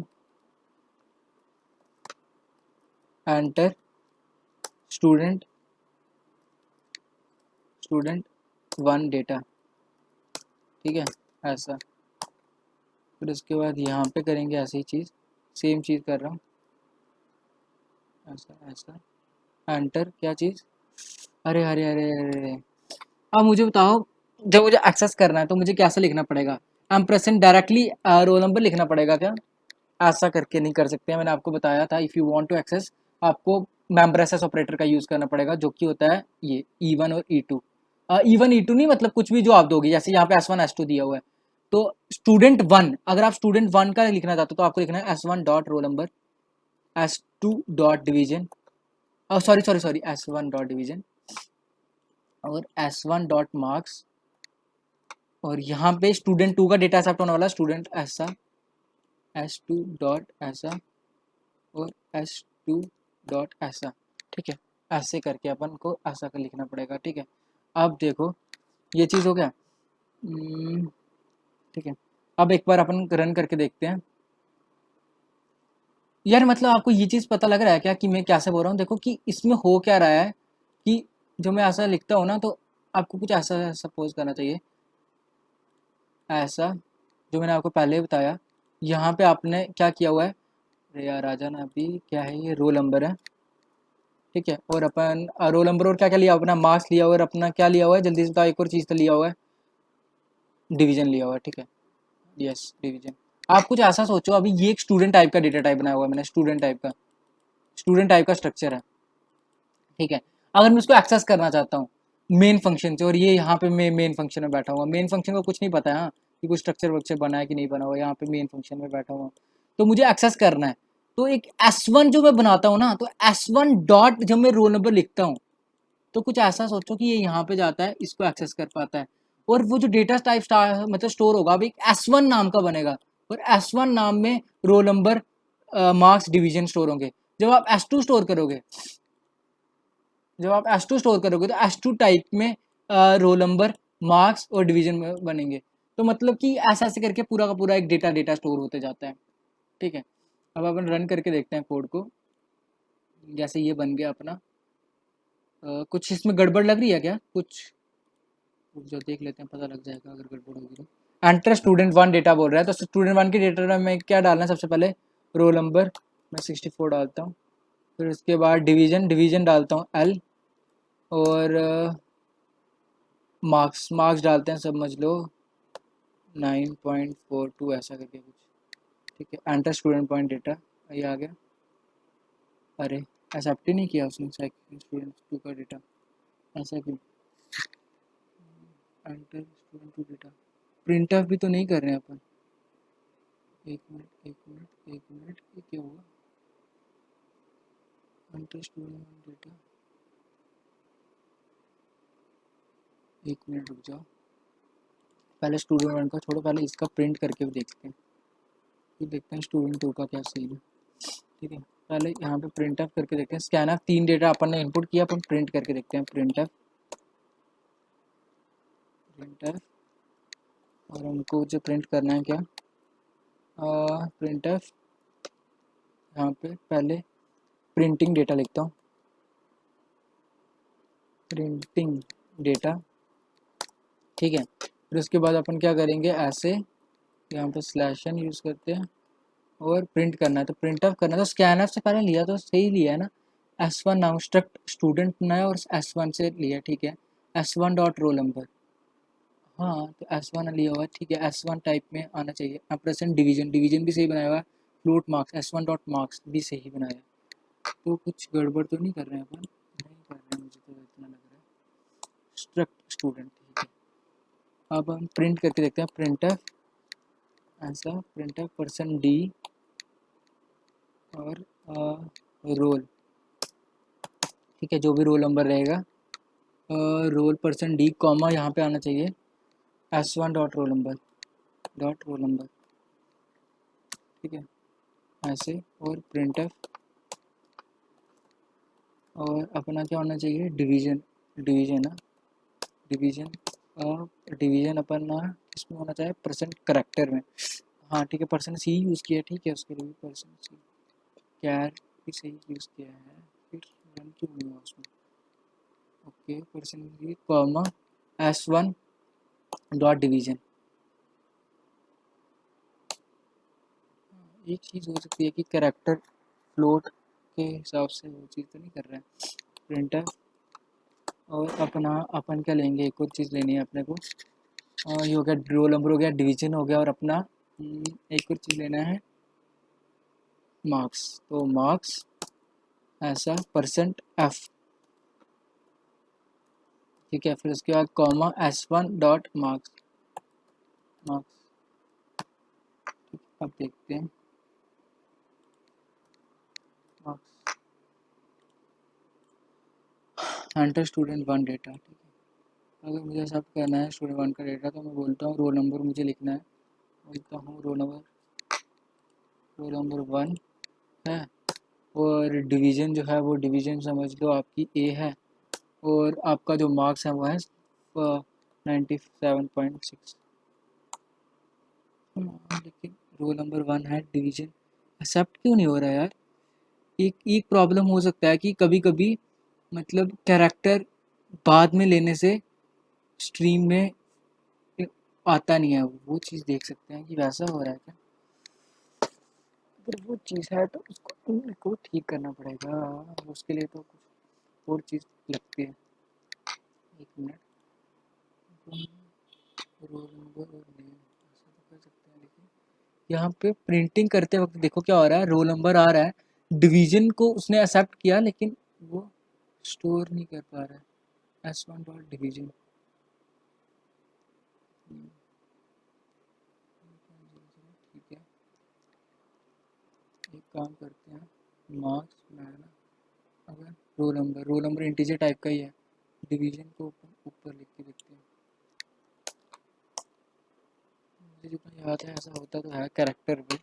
enter student student one data, ठीक है, ऐसा। फिर उसके बाद यहाँ पे करेंगे ऐसी चीज़, सेम चीज़ कर रहा हूँ, ऐसा ऐसा, एंटर क्या चीज़, अरे अरे अरे अरे, अब मुझे बताओ, जब मुझे एक्सेस करना है तो मुझे कैसे लिखना पड़ेगा? हम प्रेजेंट डायरेक्टली रोल नंबर लिखना पड़ेगा क्या? ऐसा करके नहीं कर सकते हैं, मैंने आपको बताया था, if you want to access आपको मेंबर एसेस ऑपरेटर का यूज़ करना पड़ेगा, जो कि होता है ये E1 और E2। E1 E2 नहीं, मतलब कुछ भी जो आप दोगे, जैसे यहाँ पे S1 S2 दिया हुआ है, तो स्टूडेंट वन, अगर आप स्टूडेंट वन का लिखना चाहते हो तो आपको लिखना है S1 dot roll number, S2 dot division, sorry sorry sorry, S1 dot division और S1 डॉट मार्क्स, और यहाँ पे स्टूडेंट टू का डेटा एक्सेप्ट होने वाला स्टूडेंट ऐसा, S2 डॉट ऐसा और S2 डॉट ऐसा, ठीक है, ऐसे करके अपन को ऐसा कर लिखना पड़ेगा, ठीक है। अब देखो ये चीज़ हो गया, ठीक है। अब एक बार अपन रन करके देखते हैं। यार मतलब आपको ये चीज़ पता लग रहा है क्या कि मैं कैसे बोल रहा हूँ? देखो कि इसमें हो क्या रहा है कि जो मैं ऐसा लिखता हूँ ना, तो आपको कुछ ऐसा सपोज करना चाहिए, ऐसा, जो मैंने आपको पहले बताया। यहाँ पे आपने क्या किया हुआ है, अरे यार राजा ना, अभी क्या है, ये रोल नंबर है, ठीक है, और अपन रोल नंबर और क्या क्या लिया, अपना मार्क्स लिया हुआ है, और अपना क्या लिया हुआ है, जल्दी से बताओ, एक और चीज़ तो लिया हुआ है, डिवीजन लिया हुआ है, ठीक है, यस डिवीजन। आप कुछ ऐसा सोचो, अभी ये एक स्टूडेंट टाइप का डेटा टाइप बनाया हुआ है मैंने, स्टूडेंट टाइप का स्ट्रक्चर है, ठीक है। अगर मैं उसको एक्सेस करना चाहता हूँ मेन फंक्शन से, और ये यहाँ पे मैं मेन फंक्शन में बैठा हुआ, मेन फंक्शन को कुछ नहीं पता है हाँ, कि कुछ स्ट्रक्चर वक्चर बना है कि नहीं बना हुआ, यहाँ पे मेन फंक्शन में बैठा हुआ, तो मुझे एक्सेस करना है। तो एक S1 जो मैं बनाता हूँ ना, तो S1 डॉट जब मैं रोल नंबर लिखता हूँ, तो कुछ ऐसा सोचो कि ये यहाँ पे जाता है, इसको एक्सेस कर पाता है, और वो जो डेटा टाइप मतलब स्टोर होगा, अब एक S1 नाम का बनेगा, और S1 नाम में roll number marks division store होंगे। जब आप S2 स्टोर करोगे, तो S2 टाइप में रोल नंबर मार्क्स और डिवीजन में बनेंगे। तो मतलब कि ऐसा ऐसे करके पूरा का पूरा एक डेटा स्टोर होते जाता है, ठीक है। अब अपन रन करके देखते हैं कोड को, जैसे ये बन गया अपना। कुछ इसमें गड़बड़ लग रही है क्या कुछ? जो देख लेते हैं, पता लग जाएगा अगर गड़बड़ होगी तो। एंटर स्टूडेंट वन डेटा बोल रहा है, तो स्टूडेंट वन के डेटा में क्या डालना है? सबसे पहले रोल नंबर मैं 64 डालता हूँ, फिर उसके बाद डिवीजन डालता हूँ L, और मार्क्स डालते हैं, समझ लो 9.42 ऐसा करके कुछ, ठीक है। एंटर स्टूडेंट पॉइंट डेटा, ये आ गया। अरे एक्सेप्ट ही नहीं किया उसने स्टूडेंट टू का डेटा, ऐसा क्यों? Enter student two data, printf भी तो नहीं कर रहे हैं अपन। एक मिनट, ये क्या हुआ? एंटर स्टूडेंट डेटा, एक मिनट रुक जाओ, पहले स्टूडेंट वन का छोड़ो, पहले इसका प्रिंट करके भी देखते हैं, फिर देखते हैं स्टूडेंट टू का क्या सीन है, ठीक है। पहले यहाँ पे प्रिंट एफ करके देखते हैं, स्कैन एफ 3 डेटा अपन ने इनपुट किया, अपन प्रिंट करके देखते हैं, प्रिंट एफ, और हमको जो प्रिंट करना है क्या, प्रिंट एफ, यहाँ पे पहले प्रिंटिंग डेटा लिखता हूँ, प्रिंटिंग डेटा, ठीक है। फिर उसके बाद अपन क्या करेंगे, ऐसे यहाँ पे स्लैश एन यूज़ करते हैं, और प्रिंट करना है, तो प्रिंट ऑफ करना है, तो स्कैन ऑफ से पहले लिया तो सही लिया है ना, S1 नाउ स्ट्रक्ट स्टूडेंट ना है, और S1 से लिया, ठीक है। S1 डॉट रोल नंबर, हाँ तो S1 लिया हुआ है, ठीक है। S1 टाइप में आना चाहिए, प्रेजेंट डिवीजन भी सही बनाया हुआ है, float marks S1 dot marks भी सही बनाया है, तो कुछ गड़बड़ तो नहीं कर रहे हैं अपन, नहीं कर रहे हैं, मुझे तो इतना लग रहा है। स्ट्रक्ट स्टूडेंट, ठीक है। अब हम प्रिंट करके देखते हैं, प्रिंटर ऐसा, प्रिंटर पर्सन डी और रोल, ठीक है, जो भी रोल नंबर रहेगा, रोल पर्सन डी कॉमा यहाँ पे आना चाहिए S1 डॉट रोल नंबर, ठीक है, ऐसे, और printf, और अपना क्या होना चाहिए, डिवीजन, डिवीजन है, डिवीजन, डिवीजन अपन ना किसमें होना चाहिए, परसेंट करेक्टर में। हाँ ठीक है, परसेंट सी यूज़ किया, ठीक है, उसके लिए भी परसेंट सी, कैर भी सही यूज़ किया है, फिर रन क्यों नहीं हुआ उसमें। Okay, percent C comma s1 dot division. एक चीज़ हो सकती है कि करेक्टर फ्लोट के हिसाब से वो चीज़ तो नहीं कर रहा है, प्रिंटर। और अपना अपन क्या लेंगे, एक और चीज़ लेनी है अपने को, ये हो गया रोल नंबर, हो गया डिवीजन हो गया, और अपना एक और चीज़ लेना है, मार्क्स। तो मार्क्स ऐसा परसेंट एफ, ठीक है, फिर उसके बाद comma s1 dot marks, marks. अब देखते हैं marks, enter student one data, ठीक है। अगर मुझे सब करना है स्टूडेंट वन का डेटा, तो मैं बोलता हूँ रोल नंबर मुझे लिखना है, बोलता हूँ रोल नंबर वन है, और डिवीज़न जो है वो डिवीज़न समझ लो आपकी ए है, और आपका जो मार्क्स है वो है 97.6। लेकिन रोल नंबर वन है, डिवीज़न एक्सेप्ट क्यों नहीं हो रहा है यार। एक एक प्रॉब्लम हो सकता है कि कभी कभी मतलब कैरेक्टर बाद में लेने से स्ट्रीम में आता नहीं है, वो चीज़ देख सकते हैं कि वैसा हो रहा है क्या। अगर वो चीज़ है तो उसको उनको ठीक करना पड़ेगा, उसके लिए तो कुछ और चीज़ लगती है। एक मिनट, रोल नंबर और नेम ऐसा तो कर सकते हैं, लेकिन यहाँ पे प्रिंटिंग करते वक्त देखो क्या हो रहा है, रोल नंबर आ रहा है, डिवीजन को उसने एक्सेप्ट किया लेकिन वो स्टोर नहीं कर पा रहा है, s1 डॉट डिवीजन। ठीक है, एक काम करते हैं, मार्क्स में है ना, अगर रोल नंबर इंटीजर टाइप का ही है, डिवीजन को ऊपर लिख के देखते हैं। मुझे जितना याद है ऐसा होता तो है कैरेक्टर पे,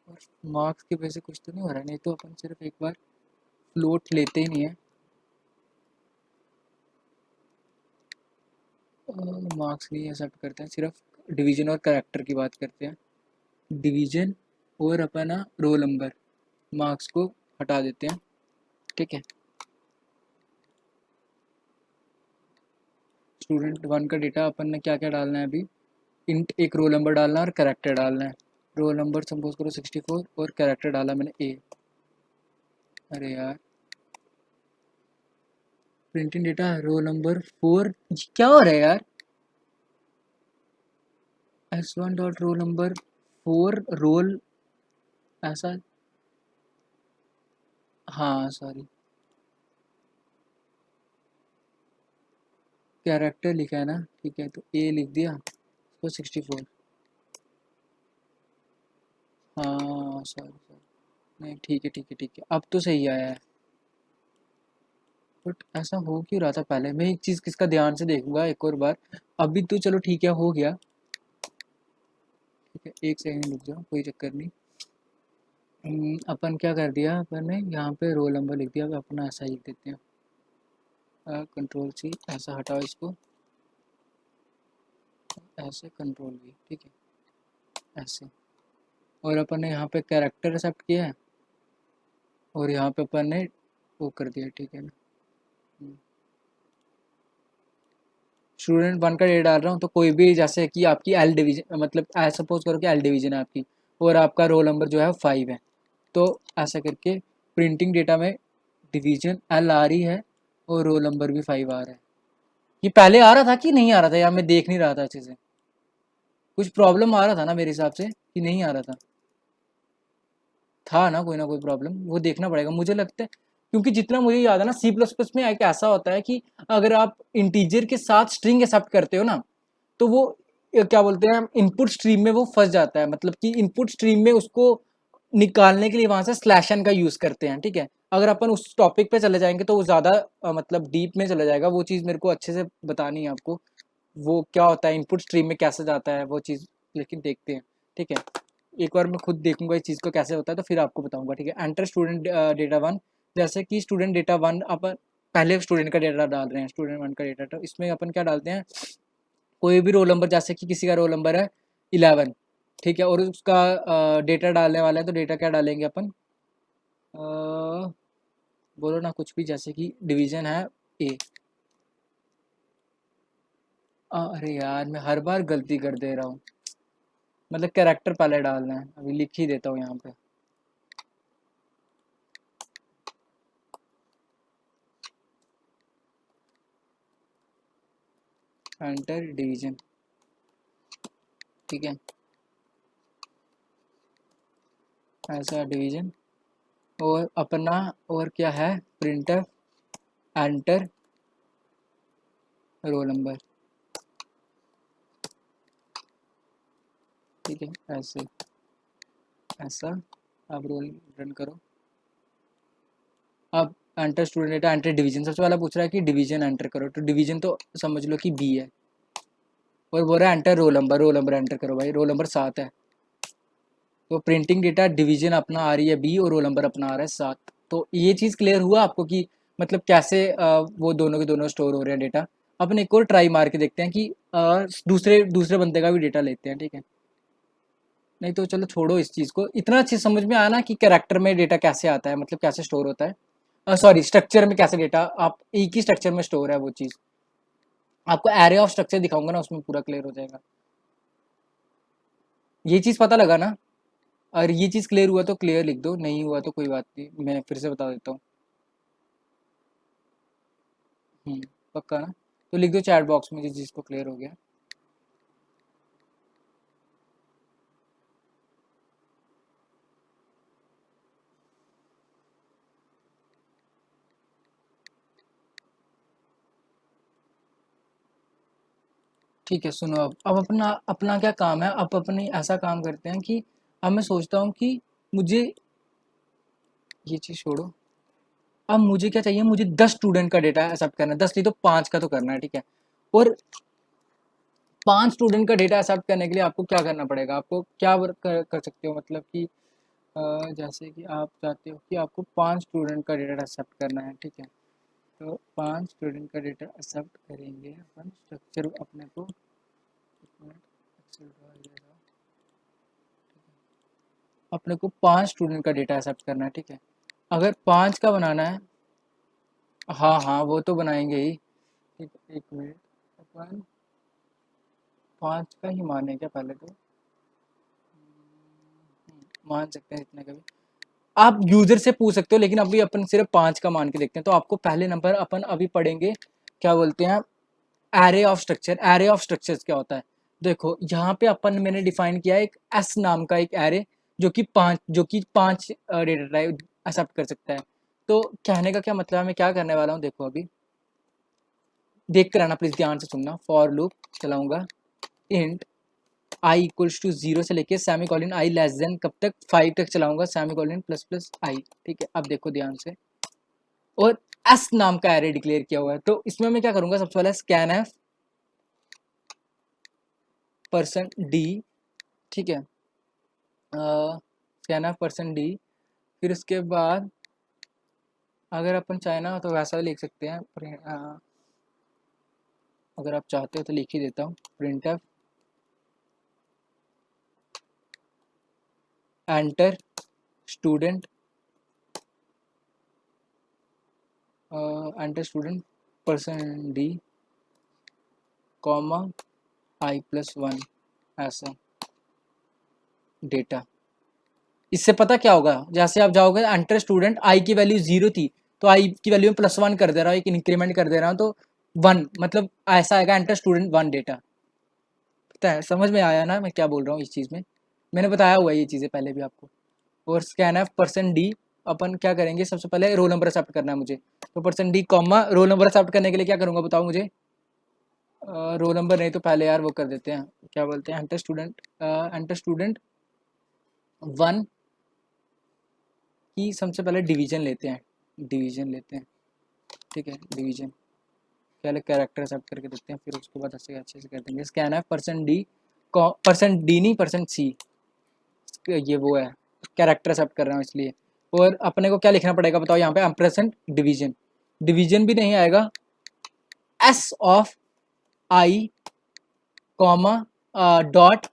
और मार्क्स की वजह से कुछ तो नहीं हो रहा है, नहीं तो अपन सिर्फ एक बार फ्लोट लेते ही नहीं है। मार्क्स नहीं एक्सेप्ट करते हैं, सिर्फ डिवीजन और कैरेक्टर की बात करते हैं। डिवीजन और अपना रोल नंबर, मार्क्स को हटा देते हैं, ठीक है। स्टूडेंट वन का डेटा अपन ने क्या क्या डालना है अभी, इंट एक रोल नंबर डालना है और कैरेक्टर डालना है। रोल नंबर सपोज करो 64 और कैरेक्टर डाला मैंने ए। अरे यार, प्रिंटिंग डेटा रोल नंबर 4, क्या हो रहा है यार, s1 dot roll number 4 role ऐसा, हाँ सॉरी, कैरेक्टर लिखा है ना, ठीक है, तो ए लिख दिया तो 64, हाँ सॉरी सॉरी, नहीं ठीक है ठीक है ठीक है, अब तो सही आया है। बट ऐसा हो क्यों रहा था पहले, मैं एक चीज़ किसका ध्यान से देखूंगा एक और बार। अभी तो चलो ठीक है, हो गया, ठीक है, एक सेकंड रुक जाओ, कोई चक्कर नहीं। अपन क्या कर दिया, अपन ने यहाँ पे रोल नंबर लिख दिया, अब अपना ऐसा ही लिख देते हैं, कंट्रोल सी, ऐसा हटाओ इसको, ऐसे कंट्रोल वी, ठीक है, ऐसे। और अपन ने यहाँ पे कैरेक्टर एक्सेप्ट किया है, और यहाँ पे अपन ने वो कर दिया, ठीक है ना। स्टूडेंट वन का डेटा डाल रहा हूँ, तो कोई भी जैसे कि आपकी एल डिवीजन, मतलब सपोज करो कि एल डिवीजन है आपकी, और आपका रोल नंबर जो है 5 है, तो ऐसा करके प्रिंटिंग डेटा में डिवीजन एल आ रही है और रोल नंबर भी 5 आ रहा है। ये पहले आ रहा था कि नहीं आ रहा था, या मैं देख नहीं रहा था अच्छे से, कुछ प्रॉब्लम आ रहा था ना मेरे हिसाब से, कि नहीं आ रहा था ना कोई प्रॉब्लम, वो देखना पड़ेगा मुझे लगता है। क्योंकि जितना मुझे याद है ना, सी प्लस प्लस में एक ऐसा होता है कि अगर आप इंटीजर के साथ स्ट्रिंग एक्सेप्ट करते हो ना, तो वो क्या बोलते हैं, इनपुट स्ट्रीम में वो फंस जाता है, मतलब कि इनपुट स्ट्रीम में उसको निकालने के लिए वहां से स्लैश एन का यूज करते हैं, ठीक है। अगर अपन उस टॉपिक पे चले जाएंगे तो वो ज्यादा मतलब डीप में चला जाएगा, वो चीज मेरे को अच्छे से बतानी है आपको, वो क्या होता है इनपुट स्ट्रीम में कैसे जाता है वो चीज, लेकिन देखते हैं, ठीक है। एक बार मैं खुद देखूंगा इस चीज़ को कैसे होता है तो फिर आपको बताऊंगा, ठीक है। एंटर स्टूडेंट डेटा वन, जैसे कि स्टूडेंट डेटा वन अपन पहले स्टूडेंट का डेटा डाल रहे हैं, स्टूडेंट वन का डेटा, तो इसमें अपन क्या डालते हैं, कोई भी रोल नंबर, जैसे कि किसी का रोल नंबर है 11, ठीक है, और उसका डेटा डालने वाला है, तो डेटा क्या डालेंगे अपन, बोलो ना कुछ भी, जैसे कि डिवीजन है ए। अरे यार मैं हर बार गलती कर दे रहा हूँ, मतलब कैरेक्टर पहले डालना है, अभी लिख ही देता हूँ यहाँ पे। एंटर डिवीजन, ठीक है, ऐसा डिवीजन, और अपना, और क्या है, प्रिंटर एंटर रोल नंबर, ठीक है, ऐसे ऐसा। अब रोल रन करो। अब enter student data, enter division, सबसे पहला पूछ रहा है कि डिवीजन एंटर करो, तो डिवीजन तो समझ लो कि बी है, और बोल रहा है enter roll number, role number enter करो भाई, रोल नंबर 7 है, तो प्रिंटिंग डेटा डिवीजन अपना आ रही है बी और रोल नंबर अपना आ रहा है 7। तो ये चीज़ क्लियर हुआ आपको कि मतलब कैसे वो दोनों के दोनों स्टोर हो रहे हैं डेटा। अपन एक और ट्राई मार के देखते हैं कि दूसरे दूसरे बंदे का भी डेटा लेते हैं, ठीक है। नहीं तो चलो छोड़ो इस चीज़ को, इतना चीज़ समझ में आया ना कि कैरेक्टर में डेटा कैसे आता है, मतलब कैसे स्टोर होता है, सॉरी स्ट्रक्चर में कैसे डेटा आप एक ही स्ट्रक्चर में स्टोर है वो चीज़। आपको एरे ऑफ स्ट्रक्चर दिखाऊंगा ना, उसमें पूरा क्लियर हो जाएगा। ये चीज़ पता लगा ना, और ये चीज़ क्लियर हुआ तो क्लियर लिख दो, नहीं हुआ तो कोई बात नहीं, मैं फिर से बता देता हूँ। पक्का ना, तो लिख दो चैट बॉक्स में जिस चीज़ को क्लियर हो गया। ठीक है सुनो, अब अपना अपना क्या काम है, अब अपने ऐसा काम करते हैं कि अब मैं सोचता हूँ कि मुझे ये चीज़ छोड़ो, अब मुझे क्या चाहिए, मुझे 10 स्टूडेंट का डेटा एक्सेप्ट करना है, 10 नहीं तो 5 का तो करना है, ठीक है। और 5 स्टूडेंट का डेटा एक्सेप्ट करने के लिए आपको क्या करना पड़ेगा, आपको क्या कर सकते हो, मतलब कि जैसे कि आप चाहते हो कि आपको 5 स्टूडेंट का डेटा एक्सेप्ट करना है, ठीक है। तो 5 स्टूडेंट का डेटा एक्सेप्ट करेंगे अपन, स्ट्रक्चर अपने को अपने को 5 स्टूडेंट का डेटा एक्सेप्ट करना है, ठीक है। अगर 5 का बनाना है, हाँ हाँ वो तो बनाएंगे ही, ठीक है, एक मिनट, अपन 5 का ही माने क्या पहले तो, मान सकते हैं इतने का भी, आप यूजर से पूछ सकते हो, लेकिन अभी अपन सिर्फ 5 का मान के देखते हैं। तो आपको पहले नंबर अपन अभी पढ़ेंगे, क्या बोलते हैं, array of structure. Array of structures क्या होता है, देखो यहाँ पे अपन मैंने डिफाइन किया है एक एस नाम का एक एरे, जो कि पांच डेटा टाइप एक्सेप्ट कर सकता है। तो कहने का क्या मतलब है, मैं क्या करने वाला हूँ, देखो अभी देख कर आना प्लीज, ध्यान से सुनना। फॉर लूप चलाऊंगा, इंट आई इक्वल्स टू 0 से लेके semi colon I less than कब तक, 5 तक चलाऊंगा, सेमी कॉलन प्लस प्लस आई, ठीक है। अब देखो ध्यान से, और एस नाम का एरे डिक्लेयर किया हुआ है, तो इसमें मैं क्या करूंगा, सबसे पहले स्कैन एफ परसेंट डी, ठीक है, स्कैन एफ परसेंट डी, फिर उसके बाद अगर अपन चाहे ना तो वैसा लिख सकते हैं, अगर आप चाहते हो तो लिख ही देता हूँ, printf enter student, enter student percent d comma i plus one, ऐसा डेटा। इससे पता क्या होगा, जैसे आप जाओगे एंटर स्टूडेंट, आई की वैल्यू 0 थी, तो आई की वैल्यू में +1 कर दे रहा हूँ, एक इंक्रीमेंट कर दे रहा हूँ, तो 1 मतलब ऐसा आएगा, एंटर स्टूडेंट 1 डेटा। पता है, समझ में आया ना मैं क्या बोल रहा हूँ इस चीज़ में, मैंने बताया हुआ है ये चीज़ें पहले भी आपको। और स्कैन एफ परसेंट डी, अपन क्या करेंगे, सबसे पहले रोल नंबर एक्सेप्ट करना है मुझे, तो percent d comma roll number except करने के लिए क्या करूँगा बताओ मुझे, रोल नंबर नहीं तो पहले यार वो कर देते हैं, क्या बोलते हैं, एंटर स्टूडेंट 1 की सबसे पहले डिवीजन लेते हैं, डिवीजन लेते हैं, ठीक है, डिवीजन पहले कैरेक्टर एक्सेप्ट करके देखते हैं, फिर उसके बाद ऐसे अच्छे से कर देंगे। स्कैन है परसेंट डी, परसेंट डी नहीं परसेंट सी, ये वो है, कैरेक्टर एक्सेप्ट कर रहा हूँ इसलिए। और अपने को क्या लिखना पड़ेगा बताओ यहाँ पे, एम्परसेंट डिवीजन, डिवीजन भी नहीं आएगा, S of I comma dot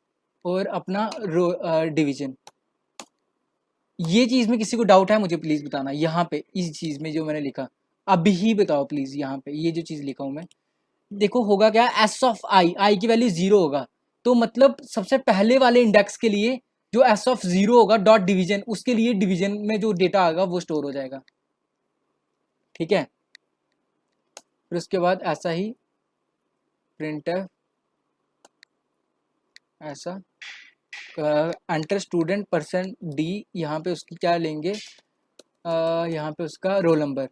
और अपना डिवीजन। ये चीज में किसी को डाउट है मुझे प्लीज बताना, यहाँ पे इस चीज में जो मैंने लिखा अभी ही बताओ प्लीज। यहाँ पे ये जो चीज लिखा हूं मैं, देखो होगा क्या, एस ऑफ आई, आई की वैल्यू 0 होगा, तो मतलब सबसे पहले वाले इंडेक्स के लिए जो एस ऑफ 0 होगा डॉट डिवीजन, उसके लिए डिवीजन में जो डेटा आएगा वो स्टोर हो जाएगा, ठीक है। फिर उसके बाद ऐसा ही प्रिंट ऐसा एंटर स्टूडेंट परसेंट डी, यहाँ पे उसकी क्या लेंगे, यहाँ पे उसका रोल नंबर,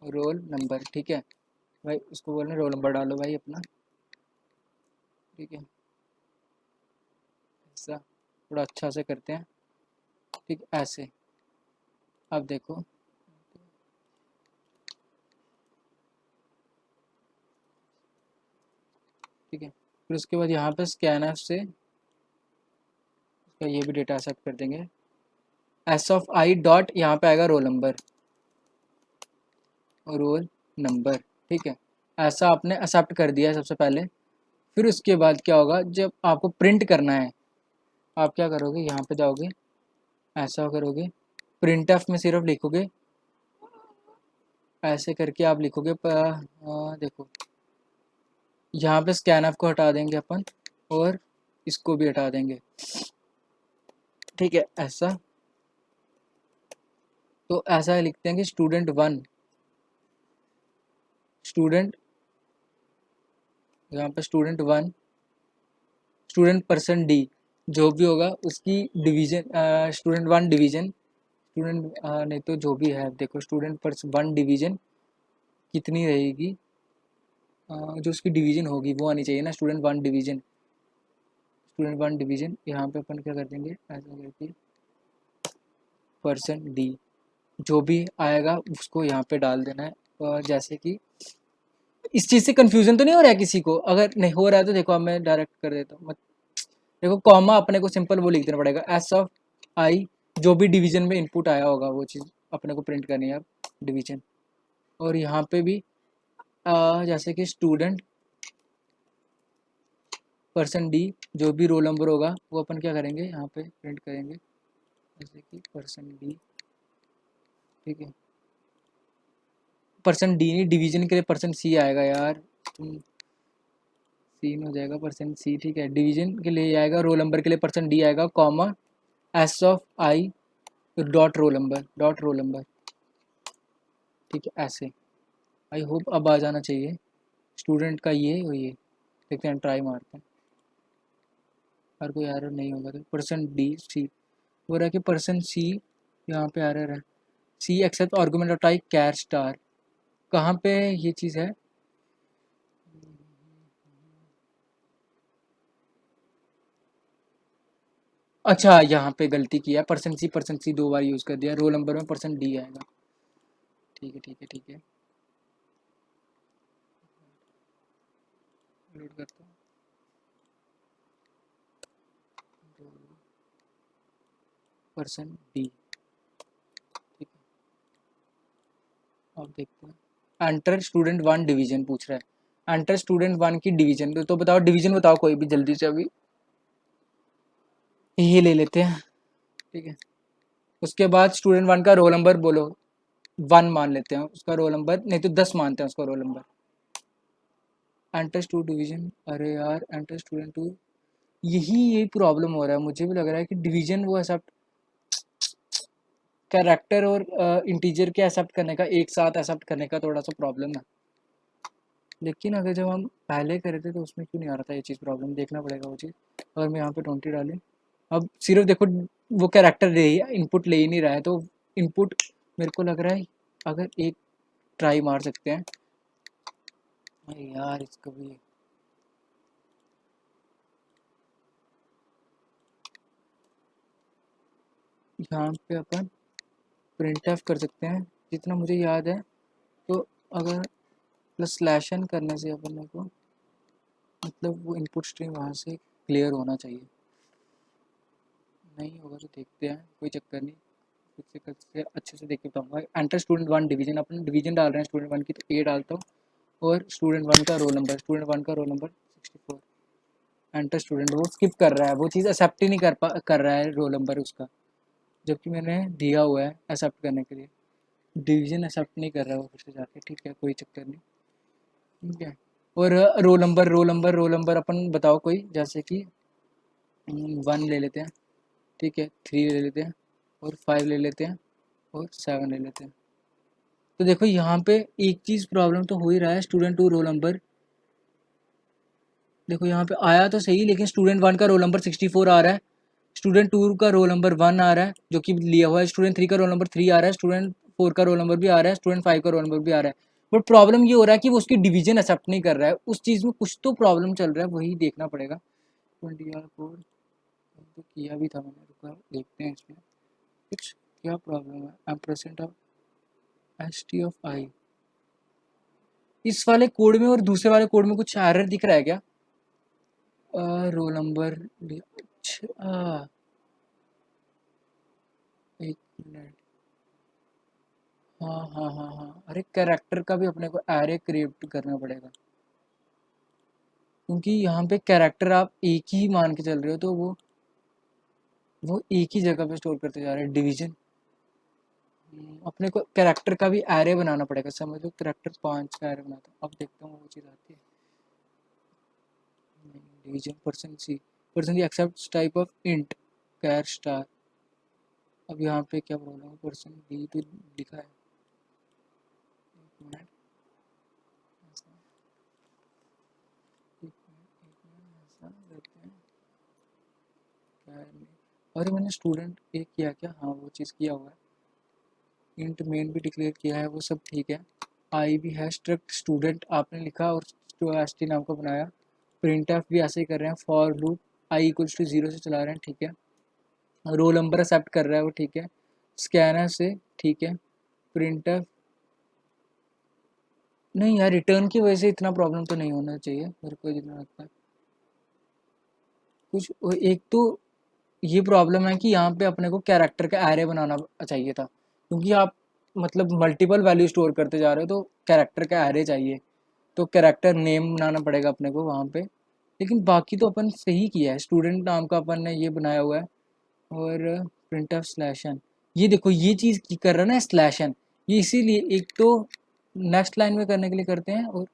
रोल नंबर, ठीक है भाई, उसको बोलना रोल नंबर डालो भाई अपना, ठीक है। ऐसा थोड़ा अच्छा से करते हैं, ठीक ऐसे। अब देखो ठीक है, फिर उसके बाद यहाँ पे स्कैनर से उसका ये भी डेटा एक्सेप्ट कर देंगे, एस ऑफ आई डॉट यहाँ पे आएगा रोल नंबर, रोल नंबर, ठीक है। ऐसा आपने एक्सेप्ट कर दिया है सबसे पहले। फिर उसके बाद क्या होगा, जब आपको प्रिंट करना है, आप क्या करोगे, यहाँ पे जाओगे, ऐसा करोगे, प्रिंट एफ में सिर्फ लिखोगे, ऐसे करके आप लिखोगे देखो यहाँ पे स्कैन एफ को हटा देंगे अपन, और इसको भी हटा देंगे, ठीक है ऐसा। तो ऐसा लिखते हैं कि स्टूडेंट वन, स्टूडेंट, यहाँ पे student one, student person D, जो भी होगा उसकी division, student one division, student नहीं तो जो भी है, देखो स्टूडेंट पर्सन वन डिवीजन कितनी रहेगी, जो उसकी डिवीजन होगी वो आनी चाहिए ना, student one division, student one division, यहाँ पे अपन क्या कर देंगे, ऐसा करके पर्सन डी, जो भी आएगा उसको यहाँ पे डाल देना है। और जैसे कि इस चीज़ से कंफ्यूजन तो नहीं हो रहा है किसी को, अगर नहीं हो रहा है तो देखो अब मैं डायरेक्ट कर देता हूँ, देखो कॉमा अपने को सिंपल वो लिख देना पड़ेगा, एस ऑफ आई, जो भी डिवीजन में इनपुट आया होगा वो चीज़ अपने को प्रिंट करनी है अब, डिवीजन। और यहाँ पे भी जैसे कि स्टूडेंट पर्सन डी, जो भी रोल नंबर होगा वो अपन क्या करेंगे यहाँ पे प्रिंट करेंगे, जैसे कि पर्सन डी, ठीक है। पर्सन डी नहीं, डिवीजन के लिए पर्सन सी आएगा यार, सी हो जाएगा पर्सन सी, ठीक है। डिवीजन के लिए आएगा, रोल नंबर के लिए पर्सन डी आएगा, comma S of I dot roll number, dot roll number, ठीक है ऐसे। आई होप अब आ जाना चाहिए स्टूडेंट का ये और ये, देखते हैं ट्राई मारते हैं, हर कोई एरर नहीं होगा तो पर्सन डी सी, हो रहा है कि पर्सन सी, यहाँ पे एरर है, C accept argument of type char star, कहाँ पे ये चीज़ है, अच्छा यहाँ पे गलती किया, पर्सन सी दो बार यूज़ कर दिया, रोल नंबर में पर्सन डी आएगा, ठीक है ठीक है ठीक है, लोड करता हूँ, पर्सन डी, ठीक है। अब देखते हैं, एंटर स्टूडेंट वन डिवीजन पूछ रहा है, एंटर स्टूडेंट वन की डिवीजन, तो बताओ डिवीजन बताओ कोई भी जल्दी से, अभी ये ले लेते हैं, ठीक है। उसके बाद स्टूडेंट वन का रोल नंबर बोलो, वन मान लेते हैं उसका रोल नंबर, नहीं तो 10 मानते हैं उसका roll number. Enter two division, अरे यार एंटर स्टूडेंट टू, यही प्रॉब्लम हो रहा है, मुझे भी लग रहा है कि डिवीजन वो एक्सेप्ट, कैरेक्टर और इंटीजर के एक्सेप्ट करने का, एक साथ एक्सेप्ट करने का थोड़ा सा प्रॉब्लम है। लेकिन अगर जब हम पहले करे थे तो उसमें क्यों नहीं आ रहा था ये चीज़, प्रॉब्लम देखना पड़ेगा वो चीज़। अगर मैं यहाँ पे 20 डालें, अब सिर्फ देखो वो कैरेक्टर ले ही इनपुट ले ही नहीं रहा है, तो इनपुट मेरे को लग रहा है अगर एक ट्राई मार सकते हैं, अरे यार इसको भी, यहाँ पे अपन प्रिंट एफ कर सकते हैं जितना मुझे याद है, तो अगर प्लस स्लैश एन करने से अपन को मतलब वो इनपुट स्ट्रीम वहाँ से क्लियर होना चाहिए, नहीं होगा तो देखते हैं, कोई चक्कर नहीं, फिर से अच्छे से देख के बताऊँगा। एंटर स्टूडेंट 1 डिवीज़न, अपन डिवीज़न डाल रहे हैं स्टूडेंट 1 की, तो ए डालता हूँ और स्टूडेंट 1 का रोल नंबर, स्टूडेंट 1 का रोल नंबर 64। एंटर स्टूडेंट, वो स्किप कर रहा है, वो चीज़ एक्सेप्ट ही नहीं कर रहा है रोल नंबर उसका, जबकि मैंने दिया हुआ है एक्सेप्ट करने के लिए। डिवीज़न एक्सेप्ट नहीं कर रहा है वो फिर से जाके, ठीक है कोई चक्कर नहीं, ठीक है। और रोल नंबर अपन बताओ कोई, जैसे कि 1 ले लेते हैं, ठीक है, 3 ले लेते हैं और 5 ले लेते हैं और 7 ले लेते हैं। तो देखो यहाँ पे एक चीज़ प्रॉब्लम तो हो ही रहा है, स्टूडेंट 2 रोल नंबर, देखो यहाँ पे आया तो सही, लेकिन स्टूडेंट 1 का रोल नंबर 64 आ रहा है, स्टूडेंट 2 का रोल नंबर 1 आ रहा है जो कि लिया हुआ है, स्टूडेंट 3 का रोल नंबर 3 आ रहा है, स्टूडेंट 4 का रोल नंबर भी आ रहा है, स्टूडेंट 5 का रोल नंबर भी आ रहा है। बट प्रॉब्लम ये हो रहा है कि वो उसकी डिवीजन एक्सेप्ट नहीं कर रहा है, उस चीज़ में कुछ तो प्रॉब्लम चल रहा है, वही देखना पड़ेगा। 20 कोड तो किया भी था मैंने, रुका देखते हैं इसमें कुछ क्या प्रॉब्लम है। Ampersand of s t of i, इस वाले कोड में और दूसरे वाले कोड में कुछ एरर दिख रहा है क्या? रोल नंबर, अच्छा एक मिनट, हाँ, अरे कैरेक्टर का भी अपने को एरे क्रिएट करना पड़ेगा, क्योंकि यहाँ पे कैरेक्टर आप एक ही मान के चल रहे हो, तो वो एक ही जगह पे स्टोर करते जा रहे हैं डिवीजन। अपने को कैरेक्टर का भी एरे बनाना पड़ेगा, समझ लो कैरेक्टर 5 का एरे बनाता हूँ, अब देखता हूँ वो चीज़ आती है। Division percent C accept type of int char star, अब यहाँ पे क्या प्रॉब्लम है, पर्सन डी तो लिखा है, एक मिनट, ऐसा ऐसा करते हैं, अरे मैंने स्टूडेंट एक किया क्या, हाँ वो चीज़ किया हुआ है, इंट मेन भी डिक्लेयर किया है, वो सब ठीक है। आई भी है, स्ट्रक्ट स्टूडेंट आपने लिखा और एस टी नाम का बनाया, प्रिंट एफ भी ऐसे ही कर रहे हैं, for loop I equals to 0 से चला रहे हैं, ठीक है। रोल नंबर एक्सेप्ट कर रहा है वो, ठीक है। स्कैनर से, ठीक है। प्रिंट एफ, नहीं यार रिटर्न की वजह से इतना प्रॉब्लम तो नहीं होना चाहिए मेरे को जितना लगता है। कुछ एक तो ये प्रॉब्लम है कि यहाँ पे अपने को कैरेक्टर का एरे बनाना चाहिए था, क्योंकि आप मतलब मल्टीपल वैल्यू स्टोर करते जा रहे हो, तो कैरेक्टर का एरे चाहिए, तो कैरेक्टर नेम बनाना पड़ेगा अपने को वहाँ पे। लेकिन बाकी तो अपन सही किया है, स्टूडेंट नाम का अपन ने ये बनाया हुआ है, और प्रिंट ऑफ स्लैशन, ये देखो ये चीज़ की कर रहा है ना स्लैशन, ये इसीलिए एक तो नेक्स्ट लाइन में करने के लिए करते हैं, और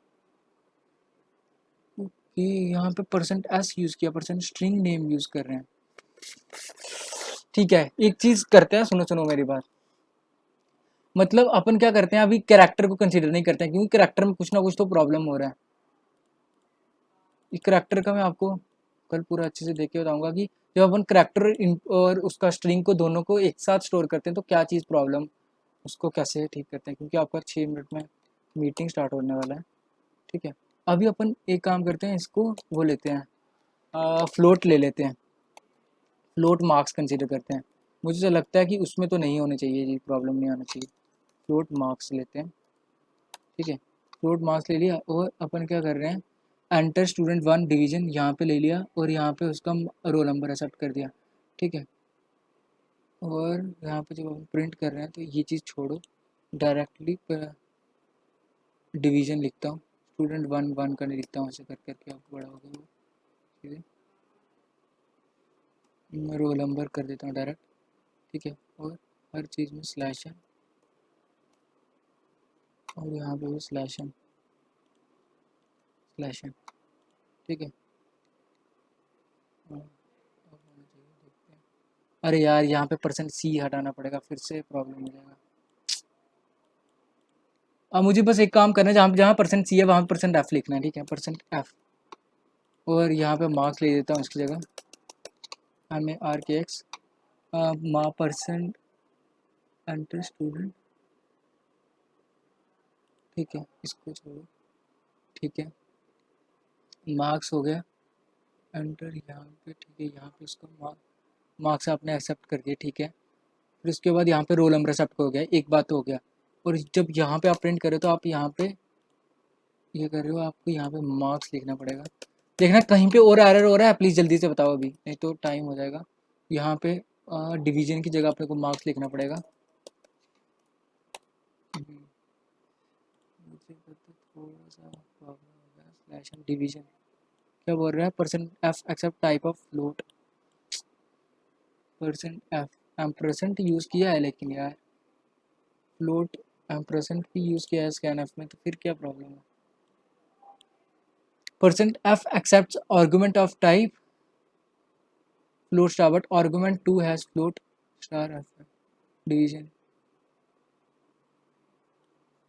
कि यहाँ पे परसेंट एस यूज़ किया, परसेंट स्ट्रिंग नेम यूज़ कर रहे हैं, ठीक है। एक चीज़ करते हैं, सुनो सुनो मेरी बात, मतलब अपन क्या करते हैं, अभी कैरेक्टर को कंसीडर नहीं करते हैं, क्योंकि कैरेक्टर में कुछ ना कुछ तो प्रॉब्लम हो रहा है। इस करैक्टर का मैं आपको कल पूरा अच्छे से देख के बताऊंगा कि जब अपन करैक्टर और उसका स्ट्रिंग को दोनों को एक साथ स्टोर करते हैं तो क्या चीज़ प्रॉब्लम, उसको कैसे ठीक करते हैं, क्योंकि आपका 6 मिनट में मीटिंग स्टार्ट होने वाला है, ठीक है। अभी अपन एक काम करते हैं, इसको वो लेते हैं, फ्लोट ले लेते हैं, फ्लोट मार्क्स कंसिडर करते हैं। मुझे तो लगता है कि उसमें तो नहीं होनी चाहिए जी, प्रॉब्लम नहीं आना चाहिए। फ्लोट मार्क्स लेते हैं, ठीक है। फ्लोट मार्क्स ले लिया, और अपन क्या कर रहे हैं, एंटर स्टूडेंट 1 डिवीजन यहाँ पे ले लिया, और यहाँ पे उसका रोल नंबर एक्सेप्ट कर दिया, ठीक है। और यहाँ पे जब हम प्रिंट कर रहे हैं तो ये चीज़ छोड़ो, डायरेक्टली डिवीजन लिखता हूँ, स्टूडेंट 1 का नहीं लिखता हूँ, ऐसे कर करके आपको बड़ा होगा वो, ठीक है। मैं रोल नंबर कर देता हूँ डायरेक्ट, ठीक है। और हर चीज़ में स्लैश है, और यहाँ पे भी स्लैश है, ठीक है। अरे यार यहाँ पे परसेंट सी हटाना पड़ेगा, फिर से प्रॉब्लम हो जाएगा। अब मुझे बस एक काम करना है, जहाँ जहाँ परसेंट सी है वहाँ परसेंट एफ लिखना है, ठीक है, परसेंट एफ, और यहाँ पे मार्क्स ले देता हूँ इसकी जगह, MARKS, मा परसेंट एंटर स्टूडेंट, ठीक है, इसको छोड़ो, ठीक है। मार्क्स हो गया, एंटर यहाँ पे, ठीक है, यहाँ पे इसको मार्क्स आपने एक्सेप्ट कर दिया, ठीक है। फिर उसके बाद यहाँ पे रोल नंबर एक्सेप्ट हो गया, एक बात तो हो गया। और जब यहाँ पे आप प्रिंट करें तो आप यहाँ पे ये कर रहे हो, आपको यहाँ पे मार्क्स लिखना पड़ेगा। देखना कहीं पे और एरर हो रहा है, प्लीज़ जल्दी से बताओ अभी, नहीं तो टाइम हो जाएगा। यहाँ पे डिवीजन की जगह अपने को मार्क्स लिखना पड़ेगा। मुझे पता थोड़ा सा प्रॉब्लम हो गया, स्लैश एंड डिवीजन क्या बोल रहा है, percent F accept type of float, percent F ampersand use किया है लेकिन यार फ्लोट एम्परसेंट भी यूज़ किया है स्कैन एफ में, तो फिर क्या प्रॉब्लम है। Percent F accept argument of type float star but argument two has float star F division